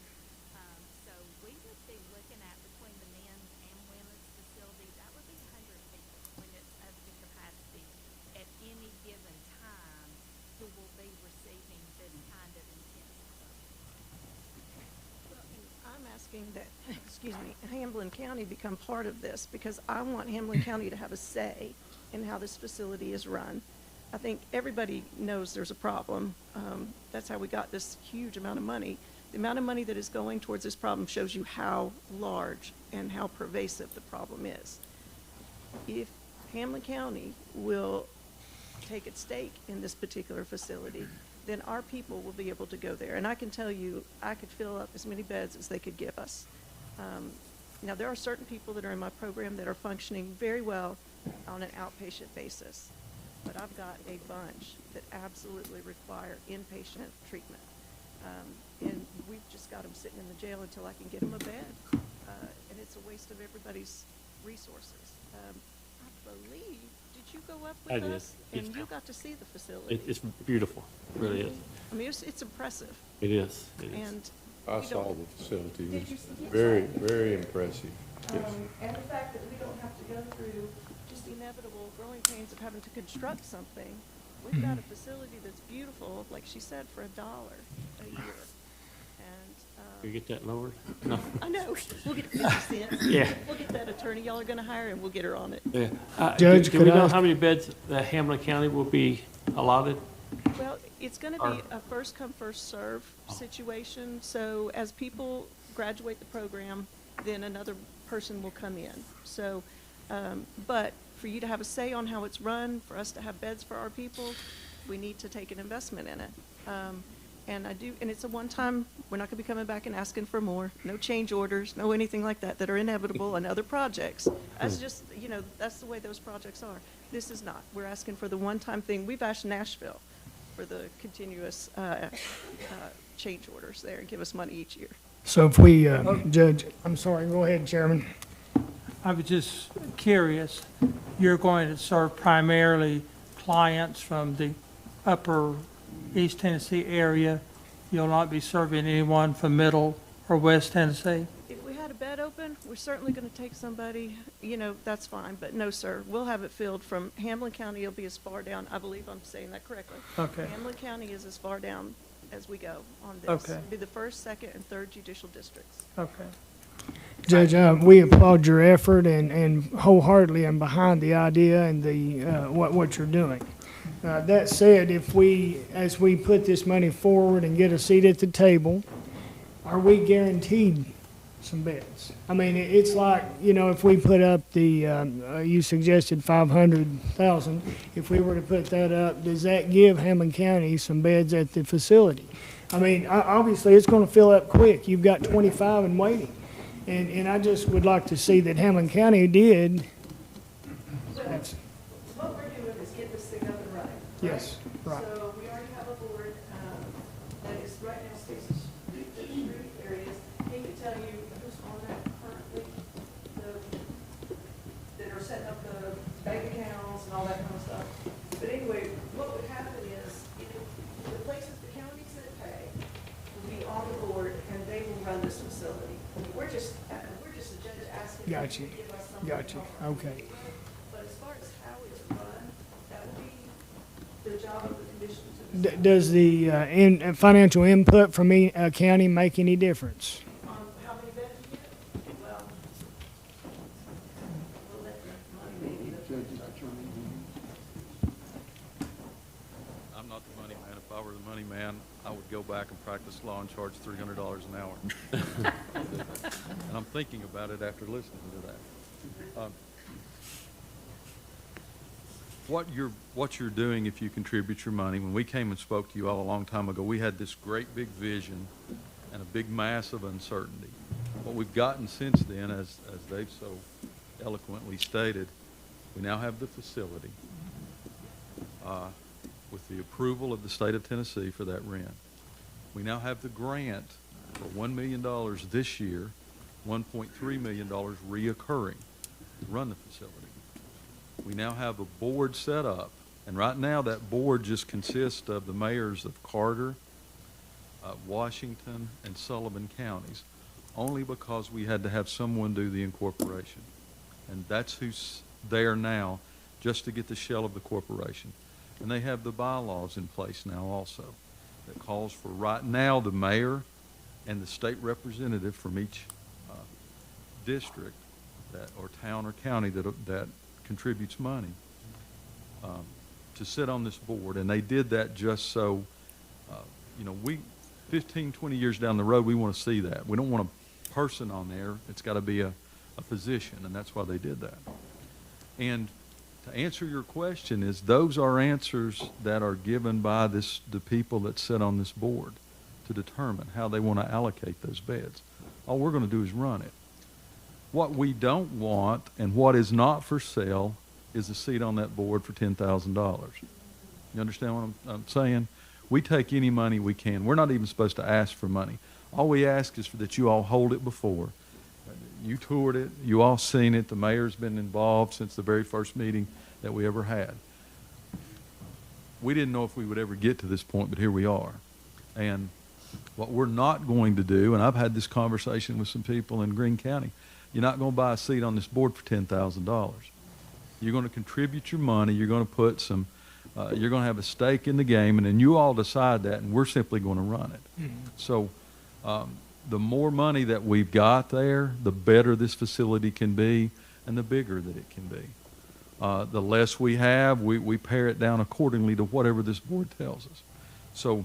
So we would be looking at, between the men's and women's facility, that would be 100 people when it's up to capacity at any given time who will be receiving this kind of intensive service. I'm asking that, excuse me, Hamblen County become part of this, because I want Hamblen County to have a say in how this facility is run. I think everybody knows there's a problem. That's how we got this huge amount of money. The amount of money that is going towards this problem shows you how large and how pervasive the problem is. If Hamblen County will take its stake in this particular facility, then our people will be able to go there. And I can tell you, I could fill up as many beds as they could give us. Now, there are certain people that are in my program that are functioning very well on an outpatient basis, but I've got a bunch that absolutely require inpatient treatment. And we've just got them sitting in the jail until I can get them a bed. And it's a waste of everybody's resources. I believe, did you go up I with did. us? Yes, And you ma'am. got to see the facility. It's beautiful, it really is. I mean, it's impressive. It is, it is. And I we saw don't- the facility. Did It you was see it? very, very impressive. Yes. And the fact that we don't have to go through just inevitable growing pains of having to construct something. We've got a facility that's beautiful, like she said, for $1 a year. And, Can you get that lowered? No. I know, we'll get 50 cents. Yeah. We'll get that attorney y'all are gonna hire, and we'll get her on it. Yeah. Judge, Do we could know I- how many beds that Hamblen County will be allotted? Well, it's gonna Or- be a first come, first serve situation, so as people graduate the program, then another person will come in. So, but for you to have a say on how it's run, for us to have beds for our people, we need to take an investment in it. And it's a one-time, we're not gonna be coming back and asking for more, no change orders, no anything like that, that are inevitable in other projects. That's just, that's the way those projects are. This is not. We're asking for the one-time thing. We've asked Nashville for the continuous, change orders there and give us money each year. So if we, Judge, I'm sorry, go ahead, Chairman. I was just curious, you're going to serve primarily clients from the upper East Tennessee area? You'll not be serving anyone from Middle or West Tennessee? If we had a bed open, we're certainly going to take somebody, that's fine, but no, sir. We'll have it filled from Hamblen County. It'll be as far down, I believe I'm saying that correctly. Okay. Hamblen County is as far down as we go on this. Okay. It'll be the first, second, and third judicial districts. Okay. Judge, we applaud your effort and wholeheartedly am behind the idea and the, what you're doing. That said, as we put this money forward and get a seat at the table, are we guaranteed some beds? I mean, it's like, if we put up you suggested 500,000, if we were to put that up, does that give Hamblen County some beds at the facility? I mean, obviously, it's gonna fill up quick. You've got 25 and waiting. And I just would like to see that Hamblen County did. That's- What we're doing is get this thing up and running. Yes, right. So we already have a board that is right now stays in areas. He can tell you who's on that currently, that are setting up the bank accounts and all that kind of stuff. But anyway, what would happen is, the places, the counties that pay will be on the board, and they will run this facility. We're just a judge asking. Got you. To give us something Got you. to help. Okay. But as far as how it's run, that would be the job of the commission to decide. Does the financial input from a county make any difference? How many beds you get? Well, we'll let the money maybe. I'm not the money man. If I were the money man, I would go back and practice law and charge $300 an hour. And I'm thinking about it after listening to that. what you're doing if you contribute your money, when we came and spoke to you all a long time ago, we had this great big vision and a big mass of uncertainty. What we've gotten since then, as Dave so eloquently stated, we now have the facility with the approval of the state of Tennessee for that rent. We now have the grant for $1 million this year, $1.3 million reoccurring to run the facility. We now have a board set up, and right now that board just consists of the mayors of Carter, Washington, and Sullivan counties, only because we had to have someone do the incorporation. And that's who's there now, just to get the shell of the corporation. And they have the bylaws in place now also that calls for right now the mayor and the state representative from each district that, or town or county that contributes money to sit on this board. And they did that just so, you know, 15, 20 years down the road, we want to see that. We don't want a person on there. It's got to be a position, and that's why they did that. And to answer your question is, those are answers that are given by the people that sit on this board to determine how they want to allocate those beds. All we're going to do is run it. What we don't want and what is not for sale is a seat on that board for $10,000. You understand what I'm saying? We take any money we can. We're not even supposed to ask for money. All we ask is that you all hold it before. You toured it. You all seen it. The mayor's been involved since the very first meeting that we ever had. We didn't know if we would ever get to this point, but here we are. And what we're not going to do, and I've had this conversation with some people in Greene County, you're not going to buy a seat on this board for $10,000. You're going to contribute your money. You're going to put some, you're going to have a stake in the game, and then you all decide that, and we're simply going to run it. Mm-hmm. So the more money that we've got there, the better this facility can be, and the bigger that it can be. The less we have, we pare it down accordingly to whatever this board tells us. So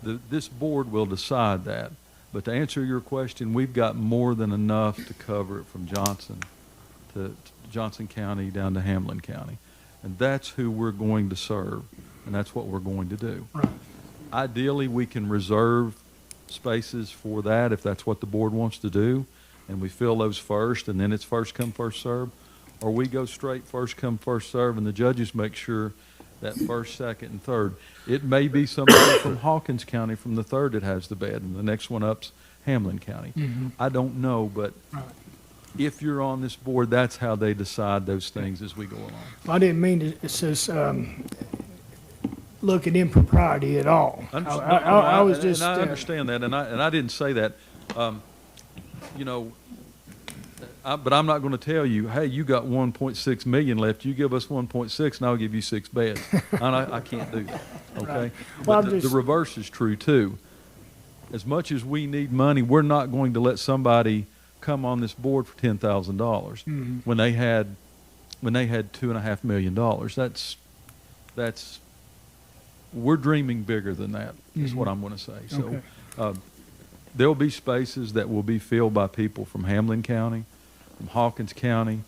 this board will decide that. But to answer your question, we've got more than enough to cover it from Johnson to Johnson County down to Hamblen County. And that's who we're going to serve, and that's what we're going to do. Right. Ideally, we can reserve spaces for that if that's what the board wants to do, and we fill those first, and then it's first come, first serve. Or we go straight first come, first serve, and the judges make sure that first, second, and third. It may be somebody from Hawkins County from the third that has the bed, and the next one up's Hamblen County. Mm-hmm. I don't know, but if you're on this board, that's how they decide those things as we go along. I didn't mean to look at impropriety at all. I was just. And I understand that, and I didn't say that. You know, but I'm not going to tell you, hey, you got 1.6 million left. You give us 1.6, and I'll give you 6 beds. I can't do that. Okay. Right. Well, but the reverse is true too. As much as we need money, we're not going to let somebody come on this board for $10,000 when they had $2.5 million. That's we're dreaming bigger than that. Is what I'm going to say. Okay. So there'll be spaces that will be filled by people from Hamblen County, from Hawkins County,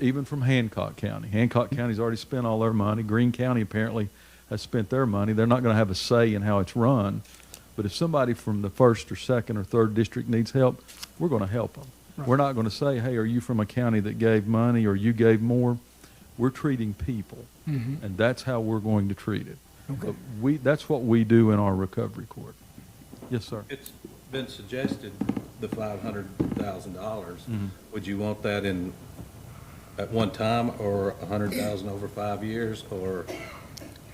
even from Hancock County. Hancock County's already spent all their money. Greene County apparently has spent their money. They're not going to have a say in how it's run. But if somebody from the first or second or third district needs help, we're going to help them. Right. We're not going to say, hey, are you from a county that gave money or you gave more? We're treating people, and that's how we're going to treat it. Okay. That's what we do in our recovery court. Yes, sir. It's been suggested the $500,000. Would you want that at one time, or $100,000 over 5 years, or?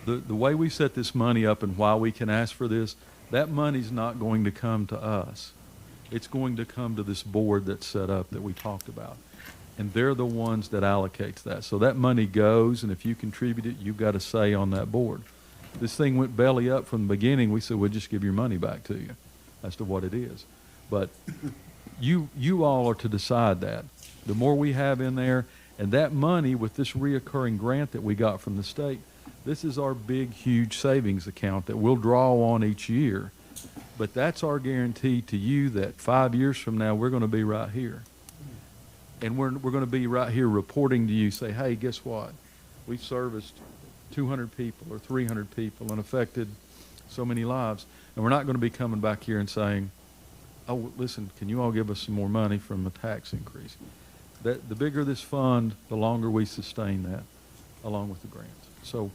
The way we set this money up and why we can ask for this, that money's not going to come to us. It's going to come to this board that's set up that we talked about. And they're the ones that allocates that. So that money goes, and if you contribute it, you've got a say on that board. This thing went belly up from the beginning. We said, we'll just give your money back to you as to what it is. But you all are to decide that. The more we have in there, and that money with this reoccurring grant that we got from the state, this is our big, huge savings account that we'll draw on each year. But that's our guarantee to you that 5 years from now, we're going to be right here. And we're going to be right here reporting to you, say, hey, guess what? We've serviced 200 people or 300 people and affected so many lives. And we're not going to be coming back here and saying, oh, listen, can you all give us some more money from a tax increase? The bigger this fund, the longer we sustain that, along with the grants. So,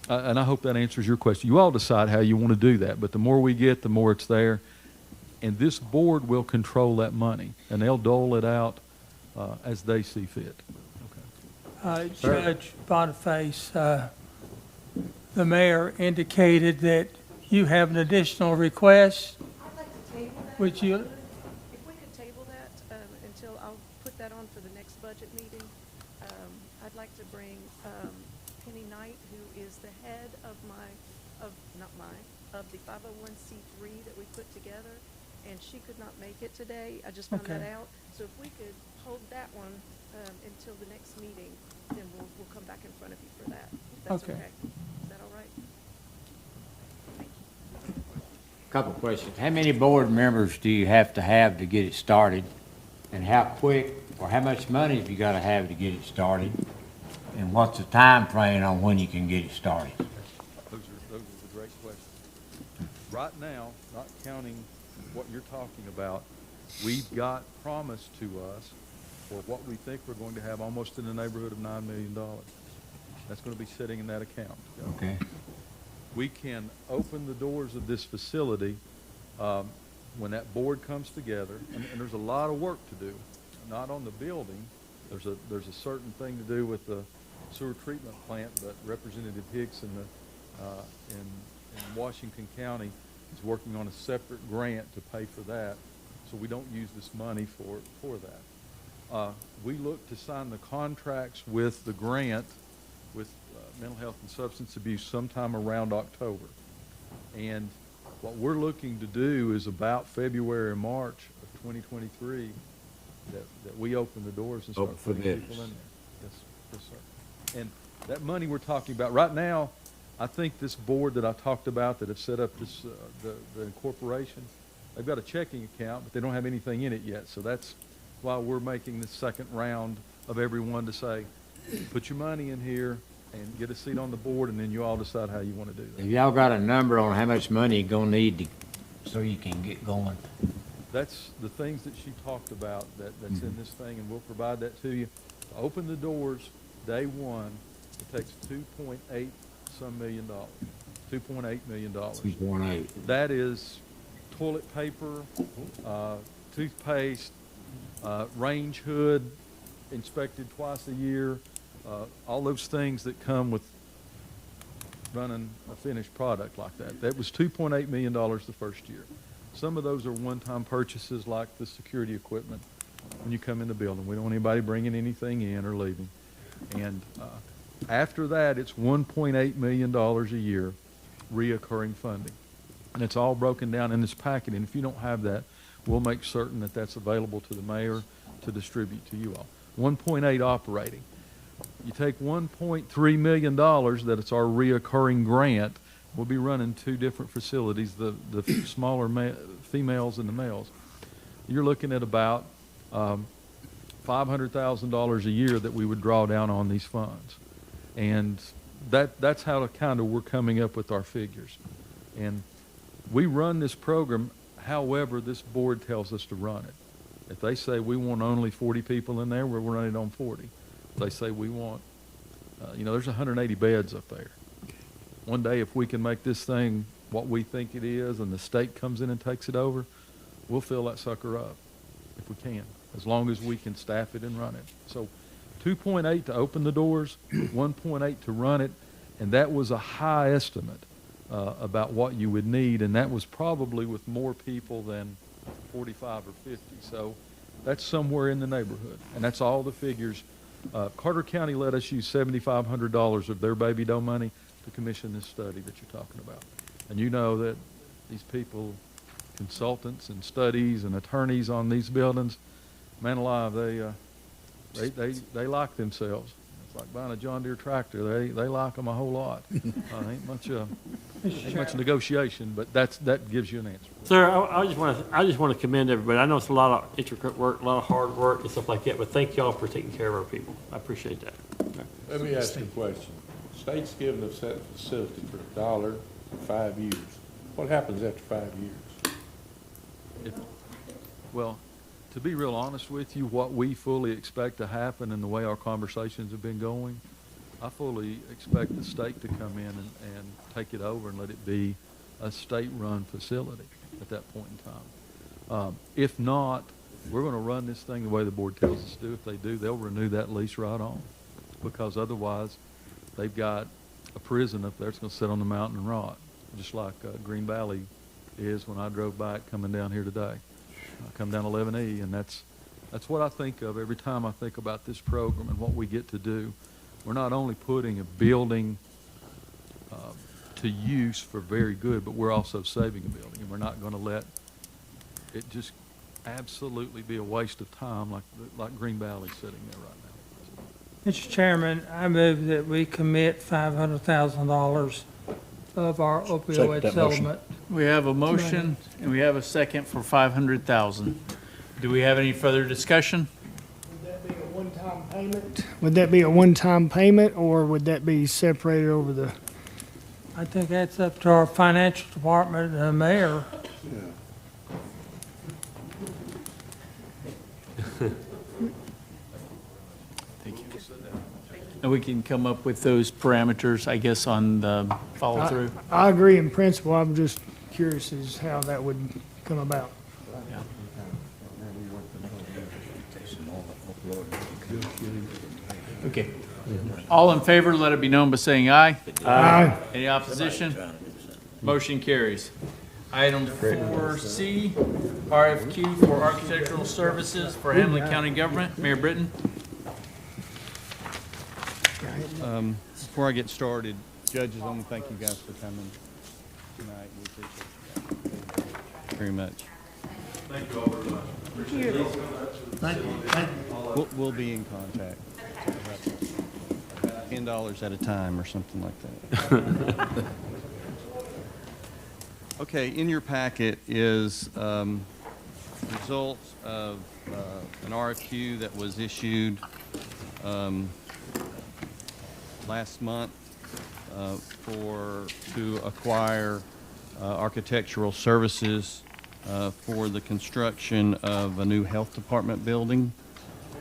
and I hope that answers your question. You all decide how you want to do that, but the more we get, the more it's there. And this board will control that money, and they'll dole it out as they see fit. Judge Boniface, the mayor indicated that you have an additional request. I'd like to table that. Would you? If we could table that until, I'll put that on for the next budget meeting. I'd like to bring Penny Knight, who is the head of of the 501c3 that we put together, and she could not make it today. I just found that Okay. out. So if we could hold that one until the next meeting, then we'll come back in front of you for that. If that's Okay. okay. Is that all right? Thank you. Couple of questions. How many board members do you have to get it started? And how quick, or how much money have you gotta have to get it started? And what's the time frame on when you can get it started? Those are the great questions. Right now, not counting what you're talking about, we've got promised to us for what we think we're going to have almost in the neighborhood of $9 million. That's going to be sitting in that account. Okay. We can open the doors of this facility when that board comes together, and there's a lot of work to do, not on the building. There's a certain thing to do with the sewer treatment plant, but Representative Hicks in Washington County is working on a separate grant to pay for that, so we don't use this money for that. We look to sign the contracts with the grant with mental health and substance abuse sometime around October. And what we're looking to do is about February or March of 2023 that we open the doors and start Open for putting people business. in there. Yes, sir. And that money we're talking about right now, I think this board that I talked about that have set up this the incorporation, they've got a checking account, but they don't have anything in it yet. So that's why we're making this second round of everyone to say, put your money in here and get a seat on the board, and then you all decide how you want to do that. Have y'all got a number on how much money you're gonna need so you can get going? That's the things that she talked about that's in this thing, and we'll provide that to you. To open the doors, day one, it takes $2.8 million. $2.8 million. 2.8. That is toilet paper, toothpaste, range hood inspected twice a year, all those things that come with running a finished product like that. That was $2.8 million the first year. Some of those are one-time purchases like the security equipment when you come in the building. We don't want anybody bringing anything in or leaving. And after that, it's $1.8 million a year reoccurring funding. And it's all broken down in this packet. And if you don't have that, we'll make certain that that's available to the mayor to distribute to you all. 1.8 operating. You take $1.3 million that it's our reoccurring grant. We'll be running two different facilities, the smaller females and the males. You're looking at about $500,000 a year that we would draw down on these funds. And that's how kind of we're coming up with our figures. And we run this program however this board tells us to run it. If they say we want only 40 people in there, we're running it on 40. If they say we want, there's 180 beds up there. One day if we can make this thing what we think it is and the state comes in and takes it over, we'll fill that sucker up if we can, as long as we can staff it and run it. So 2.8 to open the doors, 1.8 to run it, and that was a high estimate about what you would need, and that was probably with more people than 45 or 50. So that's somewhere in the neighborhood, and that's all the figures. Carter County let us use $7,500 of their baby dough money to commission this study that you're talking about. And you know that these people, consultants and studies and attorneys on these buildings, man alive, they like themselves. It's like buying a John Deere tractor. They like them a whole lot. Ain't much negotiation, but that gives you an answer. Sir, I just want to commend everybody. I know it's a lot of intricate work, a lot of hard work and stuff like that, but thank y'all for taking care of our people. I appreciate that. Let me ask you a question. State's giving us that facility for $1 for 5 years. What happens after 5 years? Well, to be real honest with you, what we fully expect to happen and the way our conversations have been going, I fully expect the state to come in and take it over and let it be a state-run facility at that point in time. If not, we're going to run this thing the way the board tells us to do. If they do, they'll renew that lease right on, because otherwise they've got a prison up there that's going to sit on the mountain and rot, just like Green Valley is when I drove by it coming down here today. I come down 11E, and that's what I think of every time I think about this program and what we get to do. We're not only putting a building to use for very good, but we're also saving a building, and we're not going to let it just absolutely be a waste of time like Green Valley's sitting there right now. Mr. Chairman, I move that we commit $500,000 of our opioid settlement. We have a motion and we have a second for 500,000. Do we have any further discussion? Would that be a one-time payment? Would that be a one-time payment, or would that be separated over the? I think that's up to our financial department and the mayor. Thank you. And we can come up with those parameters, I guess, on the follow-through. I agree in principle. I'm just curious as how that would come about. Okay. All in favor, let it be known by saying aye. Aye. Any opposition? Motion carries. Item 4C, RFQ for architectural services for Hamblen County Government. Mayor Britton. Before I get started, judges, I want to thank you guys for coming tonight. We appreciate it very much. Thank you all very much. Thank you. We'll be in contact. $10 at a time or something like that. Okay, in your packet is results of an RFQ that was issued last month to acquire architectural services for the construction of a new health department building,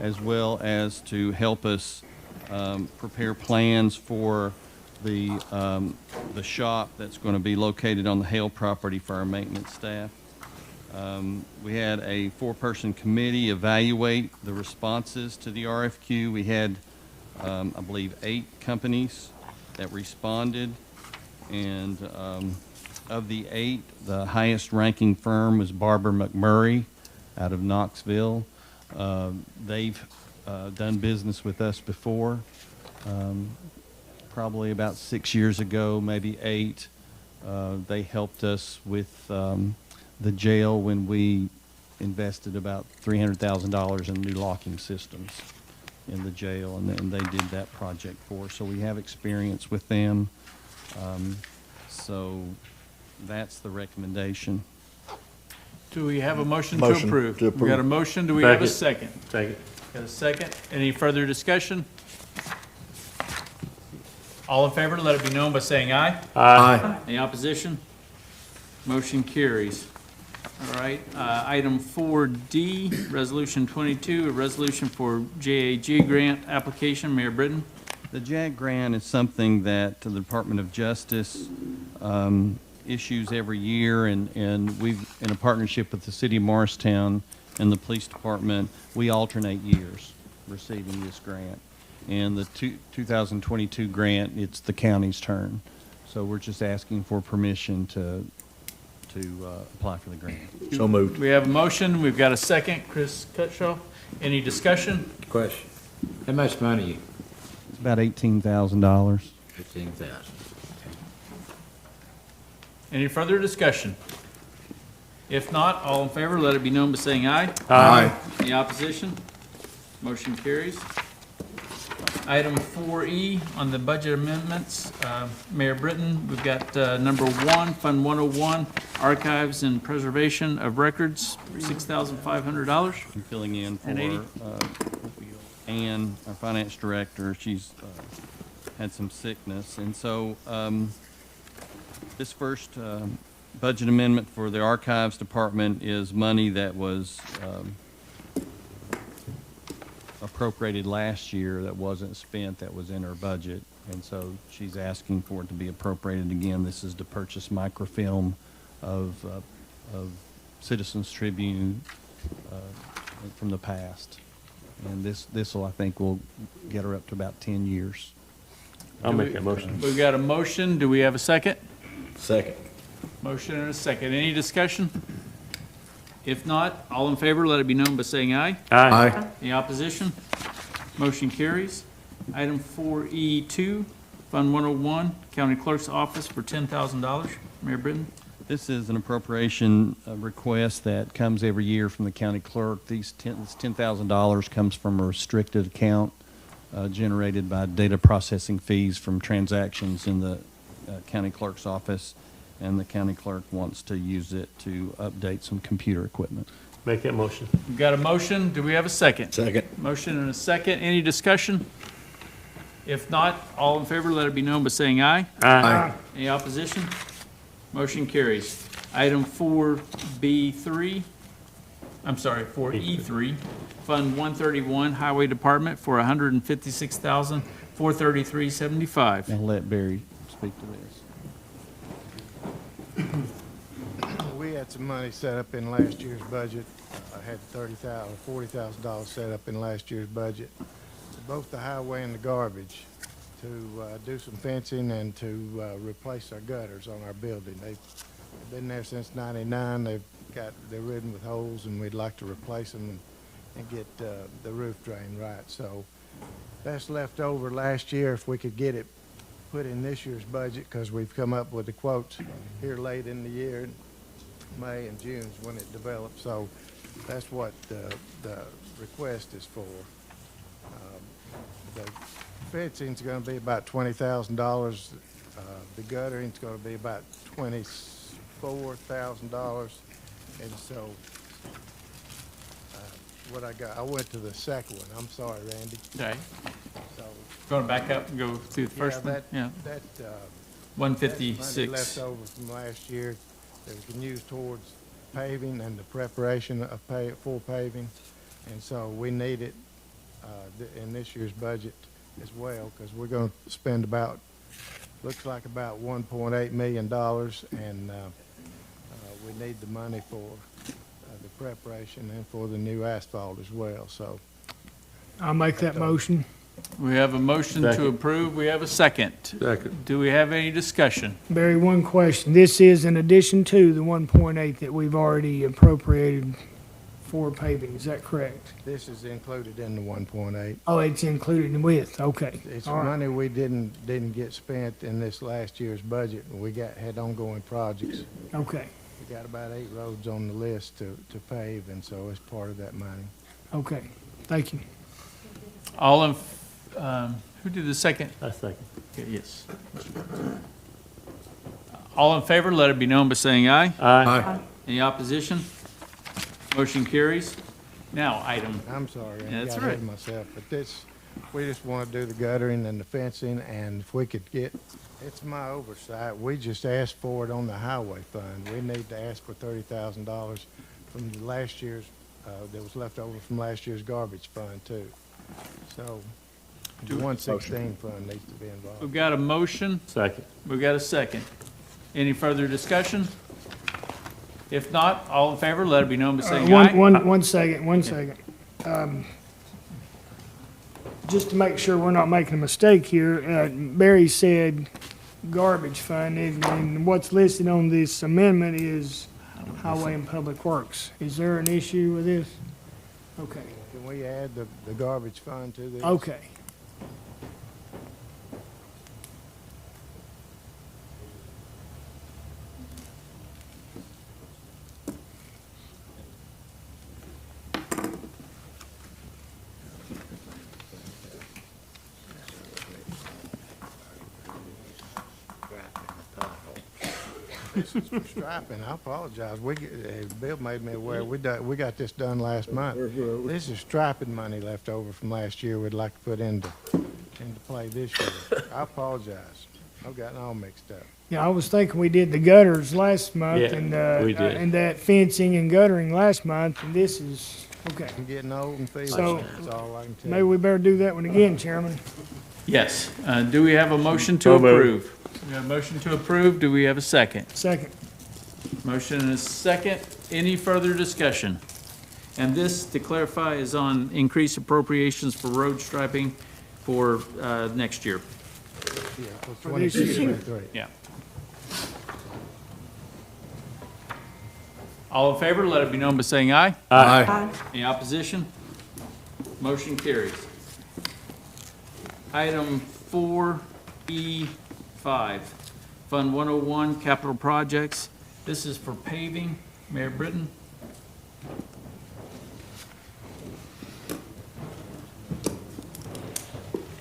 as well as to help us prepare plans for the shop that's going to be located on the Hale property for our maintenance staff. We had a 4-person committee evaluate the responses to the RFQ. We had, I believe, 8 companies that responded, and of the 8, the highest ranking firm was Barber McMurray out of Knoxville. They've done business with us before, probably about 6 years ago, maybe 8. They helped us with the jail when we invested about $300,000 in new locking systems in the jail, and they did that project for us. So we have experience with them. So that's the recommendation. Do we have a motion to approve? We got a motion. Do we have a second? Second. Got a second. Any further discussion? All in favor, let it be known by saying aye. Aye. Any opposition? Motion carries. All right, item 4D, Resolution 22, a resolution for JAG grant application. Mayor Britton. The JAG grant is something that the Department of Justice issues every year, and we've, in a partnership with the City of Morristown and the Police Department, we alternate years receiving this grant. And the 2022 grant, it's the county's turn. So we're just asking for permission to apply for the grant. So moved. We have a motion. We've got a second. Chris Cutshaw. Any discussion? Question. How much money? It's about $18,000. 15,000. Any further discussion? If not, all in favor, let it be known by saying aye. Aye. Any opposition? Motion carries. Item 4E on the budget amendments, Mayor Britton, we've got number 1, Fund 101, Archives and Preservation of Records, $6,500. I'm filling in for And 80. Ann, our finance director. She's had some sickness. And so this first budget amendment for the Archives Department is money that was appropriated last year that wasn't spent, that was in her budget. And so she's asking for it to be appropriated again. This is to purchase microfilm of Citizens Tribune from the past. And this will, I think, will get her up to about 10 years. I'll make that motion. We've got a motion. Do we have a second? Second. Motion and a second. Any discussion? If not, all in favor, let it be known by saying aye. Aye. Any opposition? Motion carries. Item 4E2, Fund 101, County Clerk's Office for $10,000. Mayor Britton? This is an appropriation request that comes every year from the county clerk. This $10,000 comes from a restricted account generated by data processing fees from transactions in the county clerk's office, and the county clerk wants to use it to update some computer equipment. Make that motion. We've got a motion. Do we have a second? Second. Motion and a second. Any discussion? If not, all in favor, let it be known by saying aye. Aye. Any opposition? Motion carries. Item 4B3, I'm sorry, 4E3, Fund 131, Highway Department for $156,433.75. I'll let Barry speak to this. We had some money set up in last year's budget. I had $40,000 set up in last year's budget, both the highway and the garbage, to do some fencing and to replace our gutters on our building. They've been there since '99. They're ridden with holes, and we'd like to replace them and get the roof drain right. So that's left over last year. If we could get it put in this year's budget, because we've come up with the quotes here late in the year, May and June is when it develops. So that's what the request is for. The fencing's going to be about $20,000. The guttering's going to be about $24,000. And so what I got, I went to the second one. I'm sorry, Randy. Okay. So Going to back up and go through the first one? Yeah. That 156. That's money left over from last year that we can use towards paving and the preparation of full paving. And so we need it in this year's budget as well, because we're going to spend looks like about $1.8 million, and we need the money for the preparation and for the new asphalt as well. So I'll make that motion. We have a motion to Second. approve. We have a second. Second. Do we have any discussion? Barry, one question. This is in addition to the 1.8 that we've already appropriated for paving, is that correct? this is included in the 1.8. Oh, it's included with, okay. It's All right. money we didn't get spent in this last year's budget. We had ongoing projects. Okay, We got about 8 roads on the list to pave, and so it's part of that money. okay. Thank you. All in, who did the second? I second. Okay, yes. All in favor, let it be known by saying aye. Aye. Any opposition? Motion carries. Now, item, I'm sorry, I That's got all ahead right. of myself, but we just want to do the guttering and the fencing, and if we could it's my oversight, we just asked for it on the highway fund. We need to ask for $30,000 from the last year's, that was left over from last year's garbage fund too. So the 116 fund needs to be involved. we've got a motion. Second. We've got a second. Any further discussion? If not, all in favor, let it be known by saying aye. One second. Just to make sure we're not making a mistake here, Barry said garbage fund, and what's listed on this amendment is Highway and Public Works. Is there an issue with this? Okay, Can we add the garbage fund to this? okay. This is for striping. I apologize. Bill made me aware. We got this done last month. This is striping money left over from last year we'd like to put into play this year. I apologize. I've gotten all mixed up. Yeah, I was thinking we did the gutters last month Yeah, we did. and that fencing and guttering last month, and this is, okay. I'm getting old and feeble. So, That's all I can tell maybe you. we better do that one again, Chairman. Yes. Do we have a motion to So moved. approve? We have a motion to approve. Do we have a second? Second. Motion and a second. Any further discussion? And this, to clarify, is on increased appropriations for road striping for next year. Yeah, for For this year. 22, 23. Yeah. All in favor, let it be known by saying aye. Aye. Any opposition? Motion carries. Item 4E5, Fund 101, Capital Projects. This is for paving. Mayor Britton?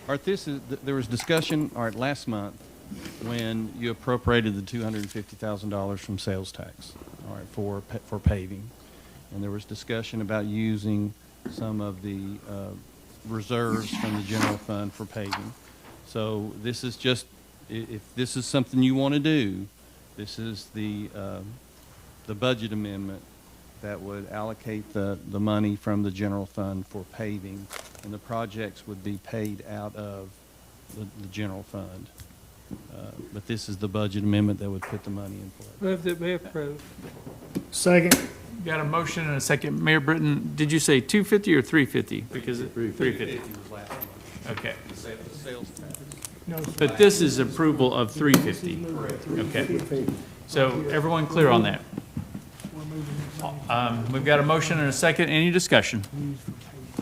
Art, there was discussion, Art, last month when you appropriated the $250,000 from sales tax, all right, for paving. And there was discussion about using some of the reserves from the general fund for paving. So this is just, if this is something you want to do, this is the budget amendment that would allocate the money from the general fund for paving, and the projects would be paid out of the general fund. But this is the budget amendment that would put the money in place. Move that we approve. Second. Got a motion and a second. Mayor Britton, did you say 250 or 350? Because 350. Okay. No, But this is approval of 350. Okay. So everyone clear on that? We've got a motion and a second. Any discussion?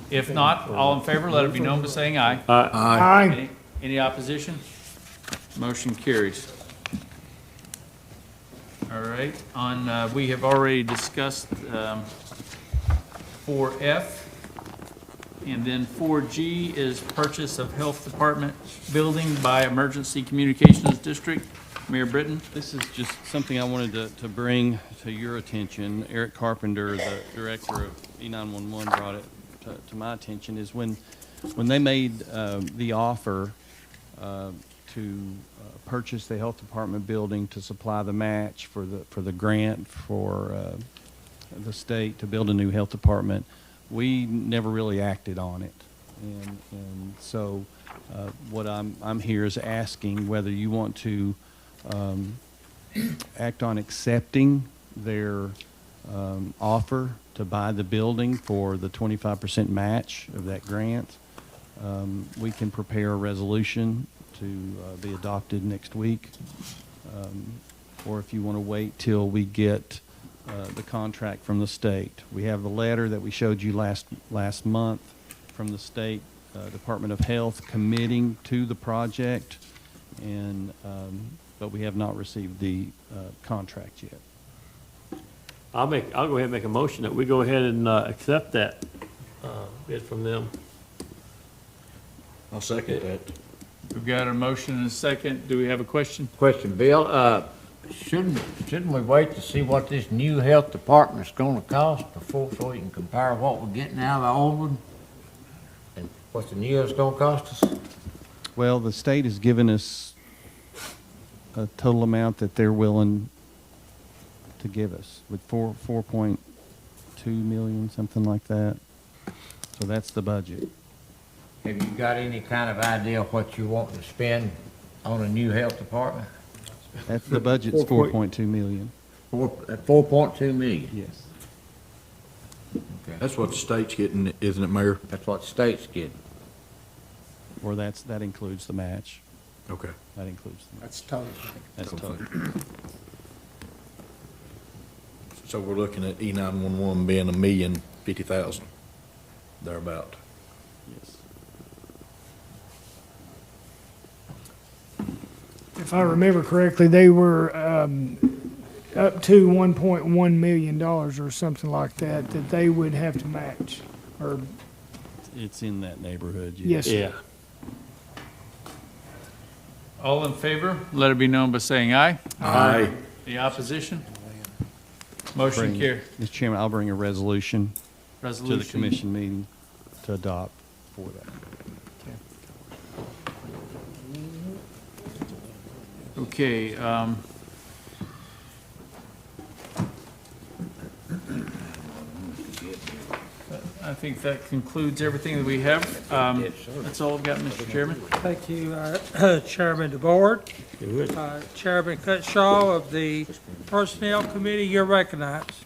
If not, all in favor, let it be known by saying aye. Aye. Any opposition? Motion carries. All right, we have already discussed 4F, and then 4G is purchase of Health Department building by Emergency Communications District. Mayor Britton? This is just something I wanted to bring to your attention. Eric Carpenter, the director of E911, brought it to my attention, is when they made the offer to purchase the health department building to supply the match for the grant for the state to build a new health department, we never really acted on it. And so what I'm here is asking whether you want to act on accepting their offer to buy the building for the 25% match of that grant. We can prepare a resolution to be adopted next week, or if you want to wait till we get the contract from the state. We have the letter that we showed you last month from the state Department of Health committing to the project, and but we have not received the contract yet. I'll go ahead and make a motion that we go ahead and accept that bid from them. I'll second that. We've got a motion and a second. Do we have a question? Question, Bill, shouldn't we wait to see what this new health department's gonna cost before, so we can compare what we're getting out of the old one? And what the new one's gonna cost us? Well, the state has given us a total amount that they're willing to give us, with 4.2 million, something like that. So that's the budget. Have you got any kind of idea of what you want to spend on a new health department? That's the budget's 4.2 million. 4.2 million? Yes. Okay. That's what the state's getting, isn't it, Mayor? That's what the state's getting. Or that includes the match. Okay. That includes the match. That's total. That's total. So we're looking at E911 being $1,050,000, thereabout. Yes. If I remember correctly, they were up to $1.1 million or something like that they would have to match. Or It's in that neighborhood. yes, sir. Yeah. All in favor, let it be known by saying aye. Aye. Any opposition? Motion carried. Mr. Chairman, I'll bring a resolution to the Resolution. commission meeting to adopt for that. Okay, I think that concludes everything that we have. That's all I've got, Mr. Chairman. Thank you, Chairman DeBoard. Chairman Cutshaw of the Personnel Committee, you're recognized.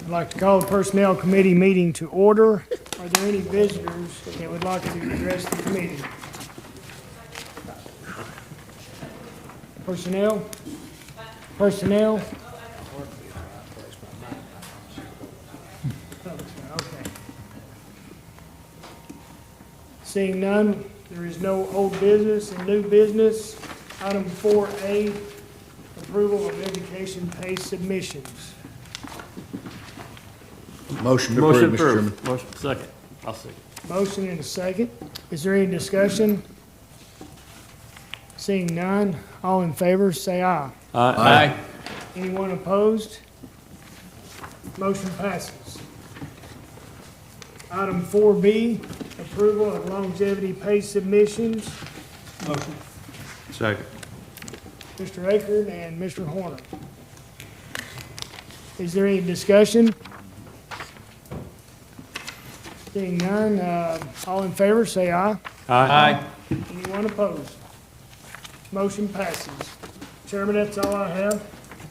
I'd like to call the Personnel Committee meeting to order. Are there any visitors that would like to address the committee? Personnel? Personnel? Okay. Seeing none, there is no old business and new business. Item 4A, approval of education pay submissions. Motion to approve, Mr. Chairman. Motion, second. I'll second. Motion and a second. Is there any discussion? Seeing none, all in favor, say aye. Aye. Anyone opposed? Motion passes. Item 4B, approval of longevity pay submissions. Motion. Second. Mr. Aker and Mr. Horner. Is there any discussion? Seeing none, all in favor, say aye. Aye. Anyone opposed? Motion passes. Chairman, that's all I have.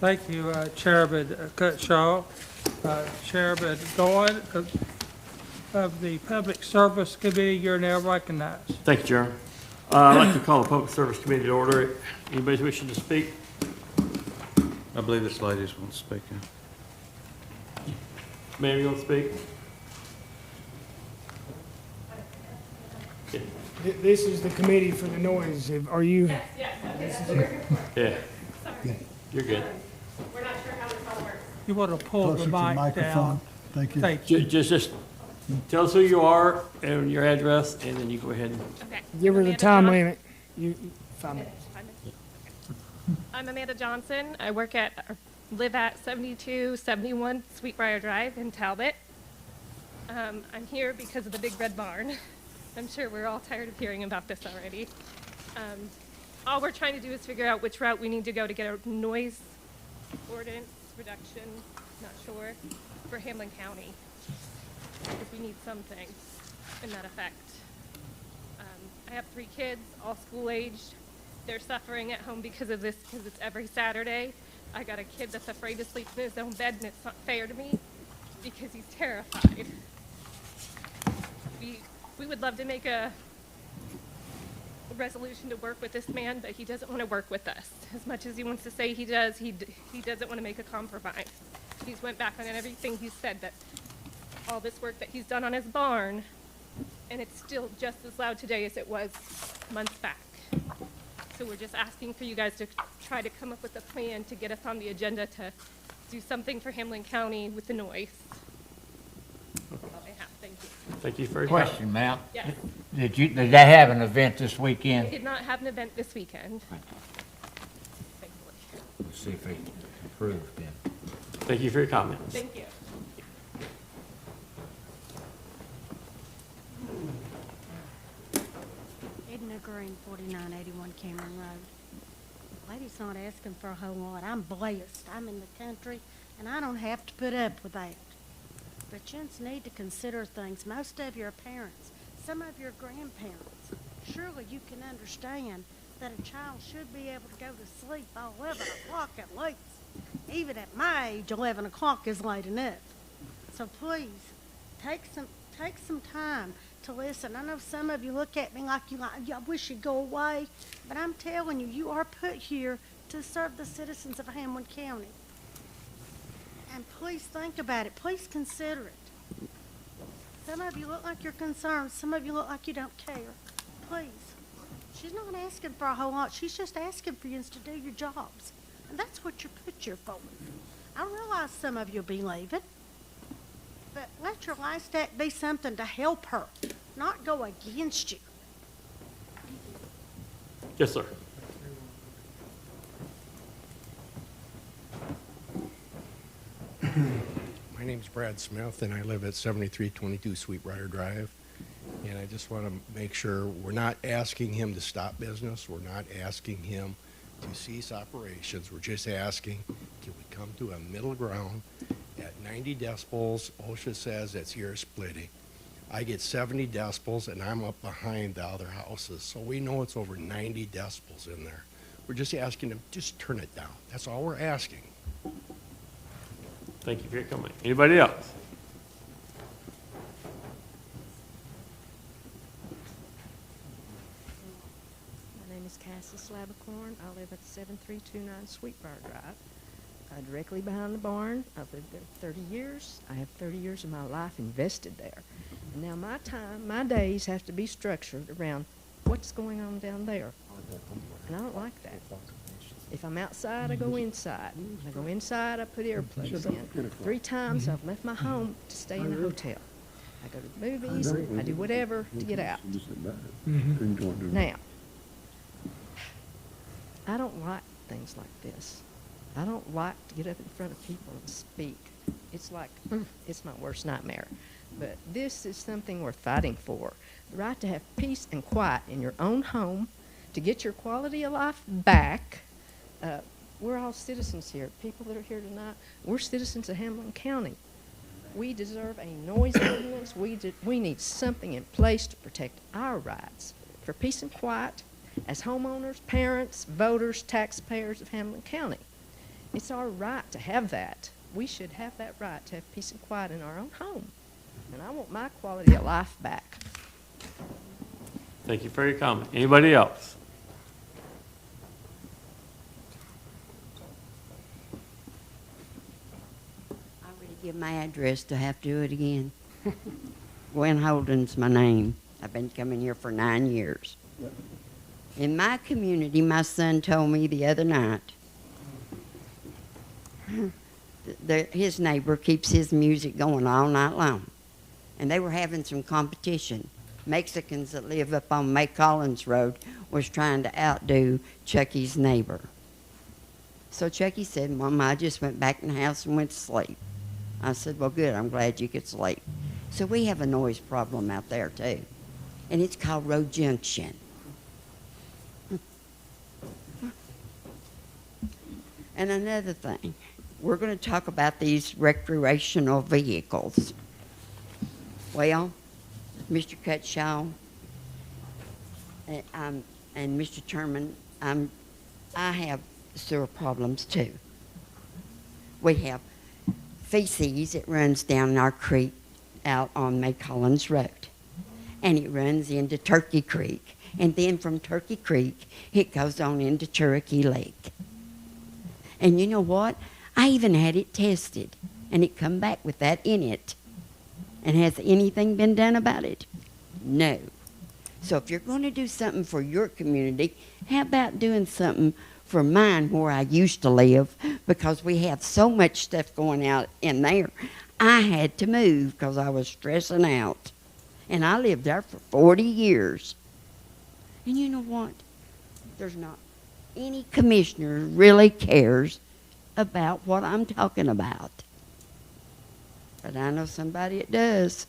Thank you, Chairman Cutshaw. Chairman Doyle of the Public Service Committee, you're now recognized. Thank you, Chairman. I'd like to call the Public Service Committee to order. Anybody wishing to speak? I believe this lady's want to speak. Ma'am, you want to speak? This is the committee for the noise. Are you? Yeah. You're good. You want to pull the Closer to the mic microphone. down. Thank you. Thank you. Just tell us who you are and your address, and then you go ahead and. Okay. Give her the Amanda time Johnson. limit. 5 minutes. I'm Amanda Johnson. I live at 7271 Sweetbriar Drive in Talbot. I'm here because of the big red barn. I'm sure we're all tired of hearing about this already. All we're trying to do is figure out which route we need to go to get a noise ordinance reduction, not sure, for Hamblen County. Because we need something in that effect. I have 3 kids, all school-aged. They're suffering at home because of this, because it's every Saturday. I got a kid that's afraid to sleep in his own bed, and it's not fair to me because he's terrified. We would love to make a resolution to work with this man, but he doesn't want to work with us. As much as he wants to say he does, he doesn't want to make a compromise. He's went back on everything he said, that all this work that he's done on his barn, and it's still just as loud today as it was months back. So we're just asking for you guys to try to come up with a plan to get us on the agenda to do something for Hamblen County with the noise. That's all I have. Thank you. Thank you for your Question, ma'am. Yes. Did they have an event this We weekend? did not have an event this weekend. Thankfully. Let's see if he approved then. Thank you for your comments. Thank you. Edna Green, 4981 Cameron Road. Lady's not asking for a whole lot. I'm blessed. I'm in the country, and I don't have to put up with that. But you need to consider things. Most of your parents, some of your grandparents, surely you can understand that a child should be able to go to sleep by 11 o'clock at least. Even at my age, 11 o'clock is late enough. So please, take some time to listen. I know some of you look at me like I wish you'd go away, but I'm telling you, you are put here to serve the citizens of Hamblen County. And please think about it. Please consider it. Some of you look like you're concerned. Some of you look like you don't care. Please. She's not asking for a whole lot. She's just asking for you to do your jobs. And that's what you're put here for. I realize some of you will be leaving. But let your last act be something to help her, not go against you. Yes, sir. name's Brad Smith, and I live at 7322 Sweetbriar Drive. And I just want to make sure we're not asking him to stop business. We're not asking him to cease operations. We're just asking, can we come to a middle ground at 90 decibels? OSHA says that's ear splitting. I get 70 decibels, and I'm up behind the other houses, so we know it's over 90 decibels in there. We're just asking them, just turn it down. That's all we're asking. Thank you for your comment. Anybody else? My name is Cassie Slabacorn. I live at 7329 Sweetbriar Drive, directly behind the barn. I've lived there 30 years. I have 30 years of my life invested there. And now my days have to be structured around what's going on down there. And I don't like that. If I'm outside, I go inside. When I go inside, I put earplugs in. 3 times I've left my home to stay in a hotel. I go to the movies, I do whatever to get out. Now, I don't like things like this. I don't like to get up in front of people and speak. It's like, it's my worst nightmare. But this is something worth fighting for. The right to have peace and quiet in your own home, to get your quality of life back. We're all citizens here. People that are here tonight, we're citizens of Hamblen County. We deserve a noise ordinance. We need something in place to protect our rights for peace and quiet as homeowners, parents, voters, taxpayers of Hamblen County. It's our right to have that. We should have that right to have peace and quiet in our own home. And I want my quality of life back. Thank you for your comment. Anybody else? I already give my address to have to do it again. Gwen Holden's my name. I've been coming here for 9 years. In my community, my son told me the other night, his neighbor keeps his music going all night long. And they were having some competition. Mexicans that live up on May Collins Road was trying to outdo Chucky's neighbor. So Chucky said, Mom, I just went back in the house and went to sleep. I said, well, good, I'm glad you could sleep. So we have a noise problem out there, too. And it's called Road Junction. And another thing, we're going to talk about these recreational vehicles. Well, Mr. Cutshaw and Mr. Chairman, I have sewer problems too. We have feces that runs down our creek out on May Collins Road. And it runs into Turkey Creek. And then from Turkey Creek, it goes on into Cherokee Lake. And you know what? I even had it tested, and it come back with that in it. And has anything been done about it? No. So if you're going to do something for your community, how about doing something for mine where I used to live? Because we have so much stuff going out in there. I had to move because I was stressing out. And I lived there for 40 years. And you know what? There's not any commissioner really cares about what I'm talking about. But I know somebody that does.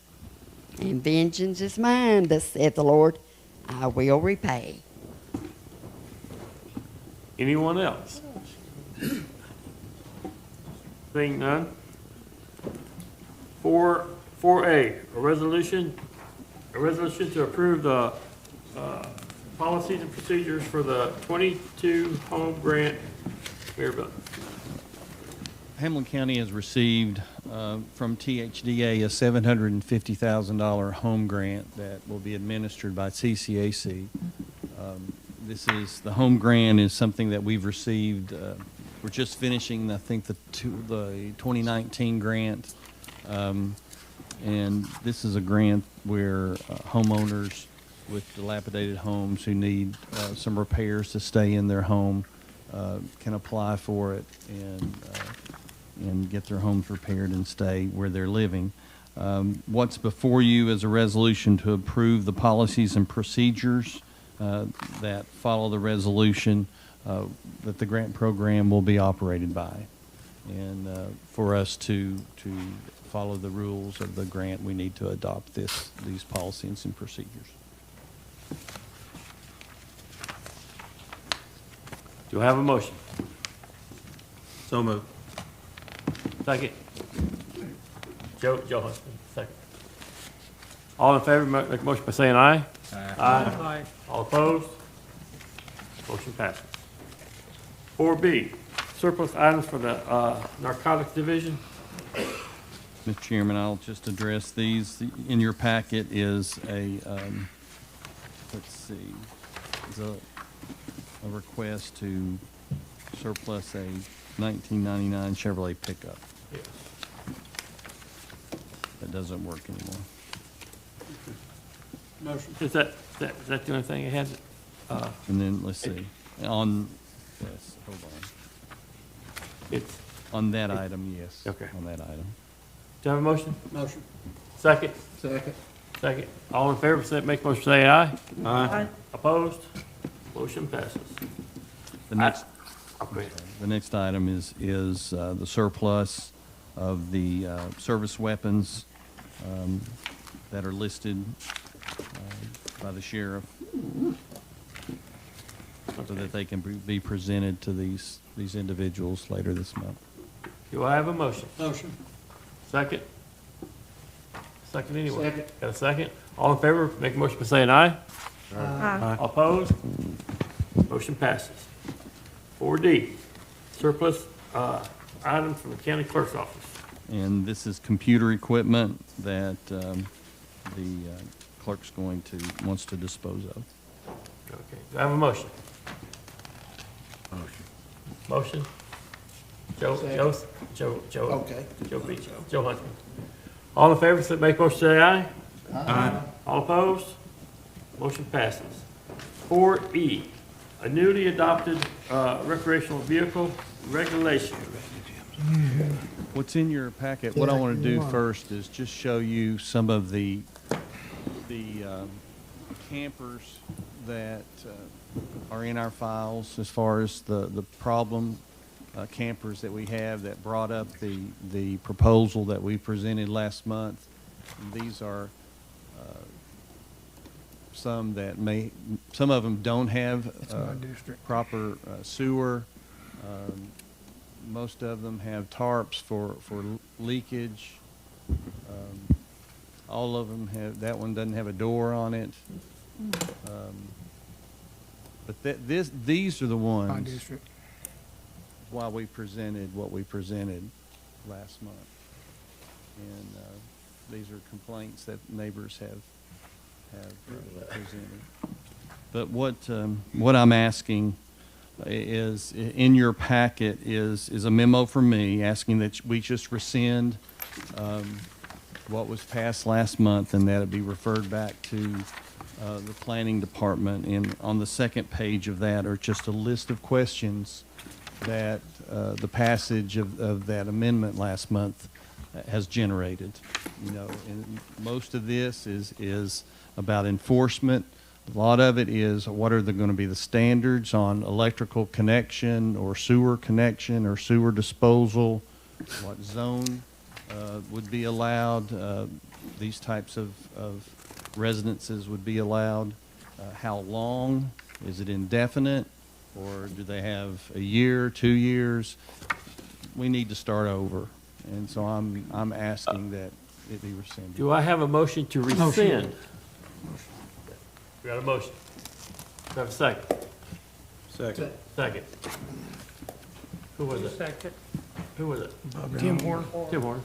And vengeance is mine, thus saith the Lord. I will repay. Anyone else? Seeing none. 4A, a resolution to approve the policies and procedures for the 22 home grant. Mayor Bill. Hamblen County has received from THDA a $750,000 home grant that will be administered by CCAC. The home grant is something that we've received. We're just finishing, I think, the 2019 grant. And this is a grant where homeowners with dilapidated homes who need some repairs to stay in their home can apply for it and get their homes repaired and stay where they're living. What's before you is a resolution to approve the policies and procedures that follow the resolution that the grant program will be operated by, and for us to follow the rules of the grant, we need to adopt these policies and procedures. Do I have a motion? So moved. Second. Joe Huston, second. All in favor, make a motion by saying aye. Aye. All opposed? Motion passes. 4B, surplus items for the narcotics division. Mr. Chairman, I'll just address these. In your packet is a, let's see, is a request to surplus a 1999 Chevrolet pickup. Yes. That doesn't work anymore. Motion. Is that the only thing it has? And then, let's see, on, yes, hold on. It's, On that item, yes. Okay. On that item. do I have a motion? Motion. Second? Second. Second. All in favor, make motion say aye. Aye. Opposed? Motion passes. The next, Go ahead. the next item is the surplus of the service weapons that are listed by the sheriff, so that they can be presented to these individuals later this month. Do I have a motion? Motion. Second? Second anyway. Second. Got a second? All in favor, make a motion by saying aye. Aye. All opposed? Motion passes. 4D, surplus item from the county clerk's office. And this is computer equipment that the clerk's wants to dispose of. Okay, do I have a motion? Motion? Joe. Okay. Joe Beach, Joe Huntsman. All in favor, make motion say aye. Aye. All opposed? Motion passes. 4E, a newly adopted recreational vehicle regulation. What's in your packet, what I want to do first is just show you some of the campers that are in our files as far as the problem campers that we have that brought up the proposal that we presented last month. And these are some of them don't have proper sewer. Most of them have tarps for leakage. All of them have, that one doesn't have a door on it. But these are the ones why we presented what we presented last month. And these are complaints that neighbors have presented. But what I'm asking is, in your packet is a memo from me asking that we just rescind what was passed last month, and that it be referred back to the planning department. And on the second page of that are just a list of questions that the passage of that amendment last month has generated. You know, and most of this is about enforcement. A lot of it is what are going to be the standards on electrical connection or sewer connection or sewer disposal, what zone would be allowed, these types of residences would be allowed, how long, is it indefinite, or do they have a year, 2 years? We need to start over, and so I'm asking that it be rescinded. Do I have a motion to rescind? We got a motion. Do I have a second? Second. Second. Who was it? Second. Who was it? Tim Horn. Tim Horn.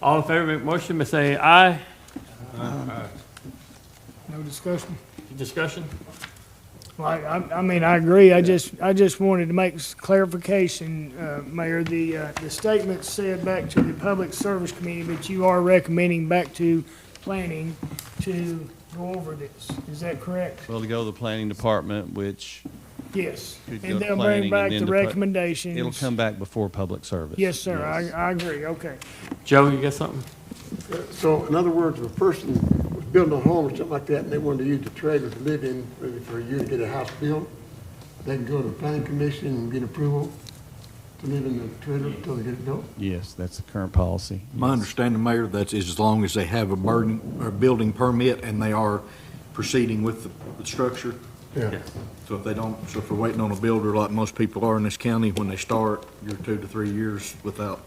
All in favor of the motion, may say aye. No discussion? Discussion? Well, I mean, I agree. I just wanted to make clarification, Mayor. The statement said back to the Public Service Committee, but you are recommending back to planning to go over this. Is that correct? Well, to go to the planning department, which Yes. could go And to they'll planning bring back and then the to recommendations. It'll come back before public service. Yes, sir. Yes. I agree. Okay. Joe, you got something? So in other words, if a person was building a home or something like that, and they wanted to use the trailer to live in, maybe for a year to get a house built, they can go to the planning commission and get approval to live in the trailer until they get it built? Yes, that's the current policy. My Yes. understanding, Mayor, that's as long as they have a building permit and they are proceeding with the structure. Yeah. So if they don't, so if we're waiting on a builder like most people are in this county, when they start, you're 2 to 3 years without.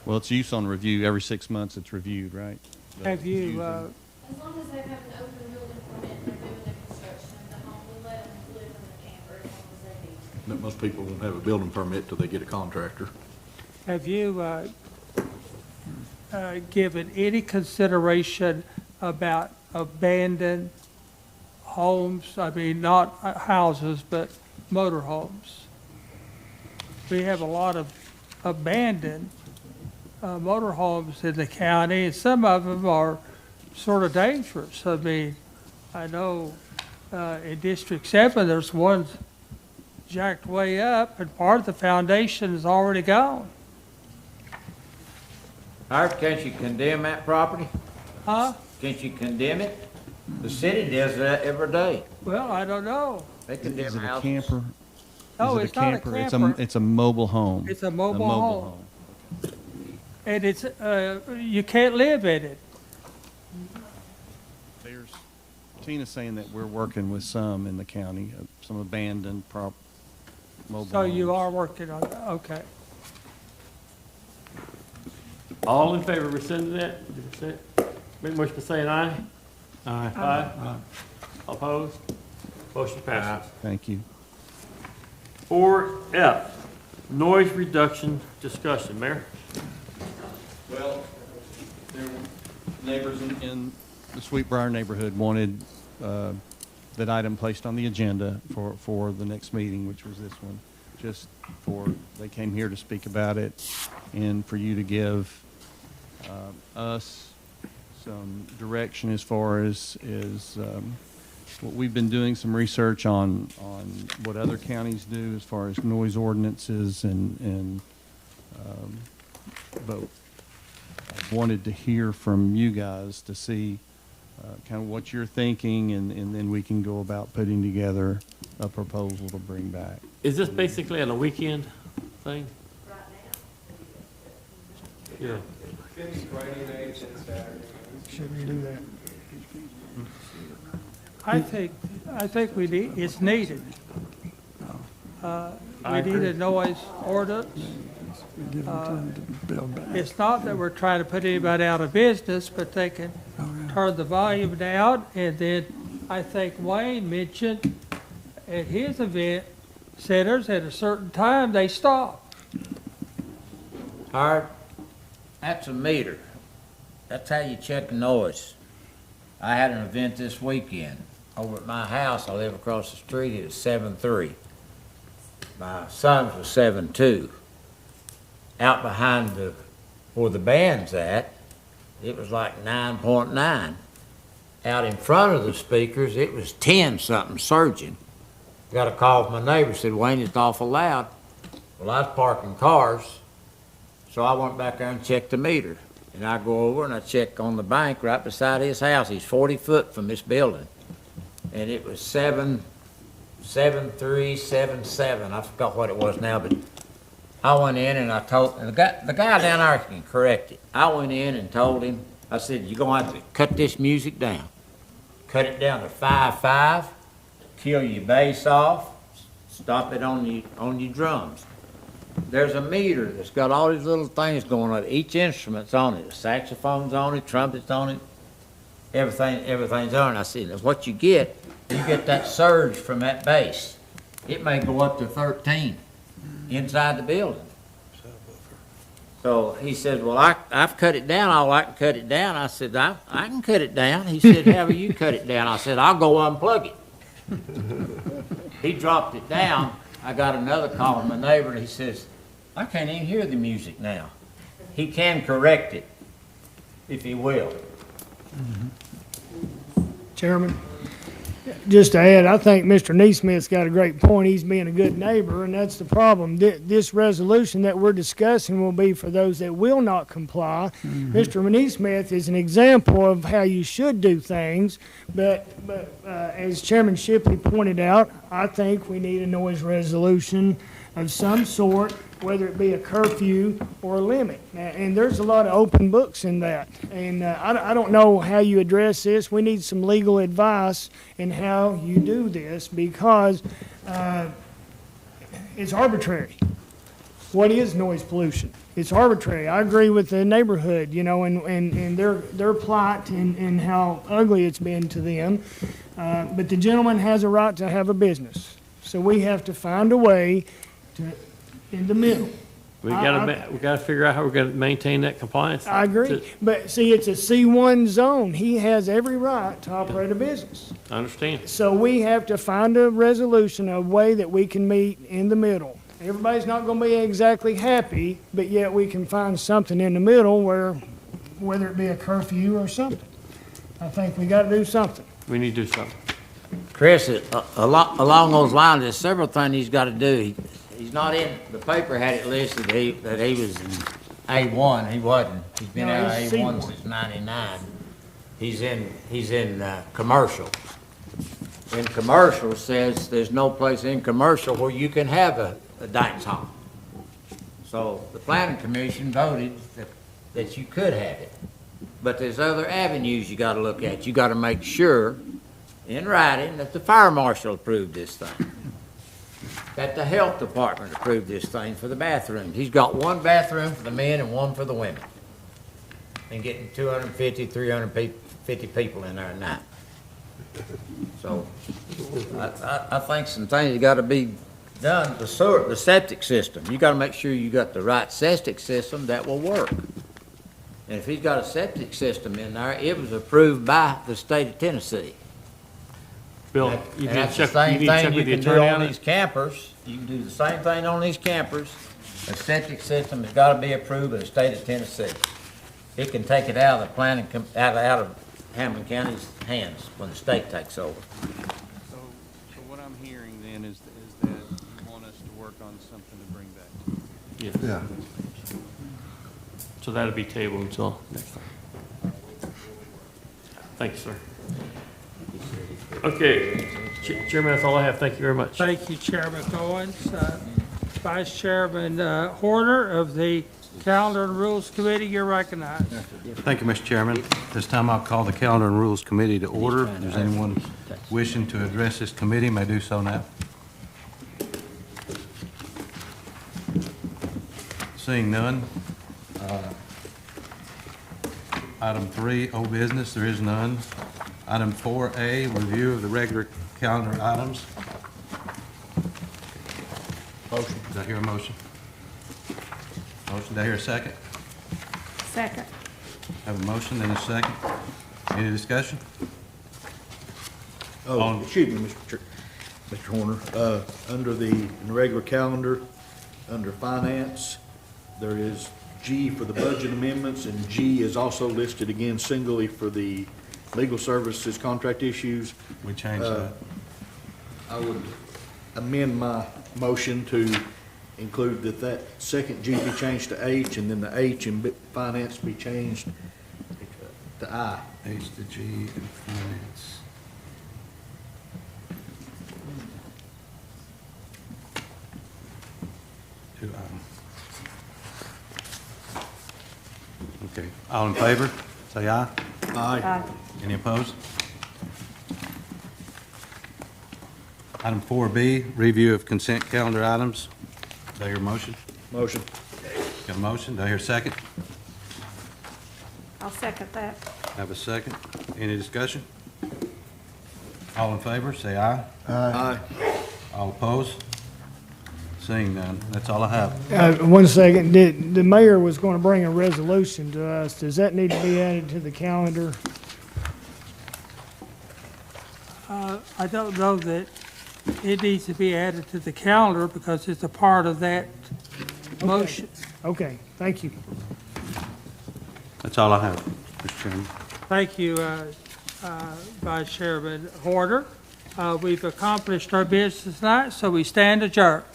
Well, it's use on review. Every 6 months it's reviewed, right? Have you, As long as they have an open building permit and they're doing the construction of the home, we'll let them live in the camper as long as they need to. That most people won't have a building permit till they get a contractor. have you given any consideration about abandoned homes? I mean, not houses, but motor homes. We have a lot of abandoned motor homes in the county, and some of them are sort of dangerous. I mean, I know in District 7, there's one jacked way up, and part of the foundation is already gone. Howard, can't you condemn that property? Huh? Can't you condemn it? The city does that every day. Well, I don't know. They condemn Is it a houses. camper? No, Is it it's not a camper. It's a mobile home. It's a mobile home. And it's, you can't live in it. There's, Tina's saying that we're working with some in the county, some abandoned mobile So you homes. are working on that, okay. All in favor of rescinding that? Make motion by saying aye. Aye. Aye. All opposed? Motion passes. Thank you. 4F, noise reduction discussion. Mayor? Well, there were neighbors in the Sweetbriar neighborhood wanted that item placed on the agenda for the next meeting, which was this one, just they came here to speak about it and for you to give us some direction as far as what we've been doing some research on what other counties do as far as noise ordinances but wanted to hear from you guys to see kind of what you're thinking, and then we can go about putting together a proposal to bring back. Is this basically on a weekend thing? Yeah. Shouldn't do that. I think it's needed. We need a noise ordinance. It's not that we're trying to put anybody out of business, but they can turn the volume down. And then I think Wayne mentioned at his event centers at a certain time, they stop. Howard, that's a meter. That's how you check noise. I had an event this weekend. Over at my house, I live across the street, it was 7.3. My son's was 7.2. Out behind where the band's at, it was like 9.9. Out in front of the speakers, it was 10-something surging. Got a call from my neighbor, said, Wayne, it's awful loud. Well, I was parking cars, so I went back there and checked the meter. And I go over and I check on the bank right beside his house. He's 40 foot from this building. And it was 7.3, 7.7. I forgot what it was now, but I went in and I told, and the guy down there can correct it. I went in and told him, I said, you're going to have to cut this music down. Cut it down to 5.5, kill your bass off, stop it on your drums. There's a meter that's got all these little things going on. Each instrument's on it. The saxophone's on it, trumpet's on it, everything's on it. I said, what you get that surge from that bass. It may go up to 13 inside the building. So he said, well, I've cut it down. All I can cut it down. I said, I can cut it down. He said, how will you cut it down? I said, I'll go unplug it. He dropped it down. I got another call from my neighbor, and he says, I can't even hear the music now. He can correct it, if he will. Chairman, just to add, I think Mr. Neesmith's got a great point. He's being a good neighbor, and that's the problem. This resolution that we're discussing will be for those that will not comply. Mr. Neesmith is an example of how you should do things, but as Chairman Shipley pointed out, I think we need a noise resolution of some sort, whether it be a curfew or a limit. And there's a lot of open books in that. And I don't know how you address this. We need some legal advice in how you do this, because it's arbitrary. What is noise pollution? It's arbitrary. I agree with the neighborhood, you know, and their plight and how ugly it's been to them. But the gentleman has a right to have a business. So we have to find a way to, in the middle. We gotta figure out how we're gonna maintain that compliance. I agree. But see, it's a C1 zone. He has every right to operate a business. I understand. So we have to find a resolution, a way that we can meet in the middle. Everybody's not going to be exactly happy, but yet we can find something in the middle where, whether it be a curfew or something. I think we got to do something. We need to do something. Chris, along those lines, there's several things he's got to do. He's not in, the paper had it listed that he was in A1. He wasn't. He's been out of A1 since '99. He's in commercial. In commercial says there's no place in commercial where you can have a dance hall. So the planning commission voted that you could have it. But there's other avenues you got to look at. You got to make sure in writing that the fire marshal approved this thing, that the health department approved this thing for the bathrooms. He's got one bathroom for the men and one for the women, and getting 250, 350 people in there a night. So I think some things got to be done. The septic system, you got to make sure you got the right septic system that will work. And if he's got a septic system in there, it was approved by the state of Tennessee. Bill, you need to check with the attorney on these campers. You can do the same thing on these campers. The septic system has got to be approved by the state of Tennessee. It can take it out of the planning, out of Hamblen County's hands when the state takes over. So what I'm hearing then is that you want us to work on something to bring back to you. Yes. Yeah. So that'll be tabled until next time. Thank you, sir. Okay, Chairman, that's all I have. Thank you very much. Thank you, Chairman Owens. Vice Chairman Horner of the Calendar and Rules Committee, you're recognized. Thank you, Mr. Chairman. This time I'll call the Calendar and Rules Committee to order. If there's anyone wishing to address this committee, may do so now. Seeing none. Item 3, old business, there is none. Item 4A, review of the regular calendar items. Motion. Did I hear a motion? Motion, did I hear a second? Second. Have a motion and a second. Any discussion? Oh, excuse me, Mr. Horner. Under the regular calendar, under finance, there is G for the budget amendments, and G is also listed again singly for the legal services contract issues. We changed that. I would amend my motion to include that second G be changed to H, and then the H in finance be changed to I. H to G in finance. To I. Okay, all in favor, say aye. Aye. Any opposed? Item 4B, review of consent calendar items. Do I hear a motion? Motion. Got a motion? Do I hear a second? I'll second that. Have a second. Any discussion? All in favor, say aye. Aye. All opposed? Seeing none. That's all I have. 1 second, the mayor was going to bring a resolution to us. Does that need to be added to the calendar? I don't know that it needs to be added to the calendar because it's a part of that motion. Okay, thank you. That's all I have, Mr. Chairman. Thank you, Vice Chairman Horner. We've accomplished our business tonight, so we stand adjourned.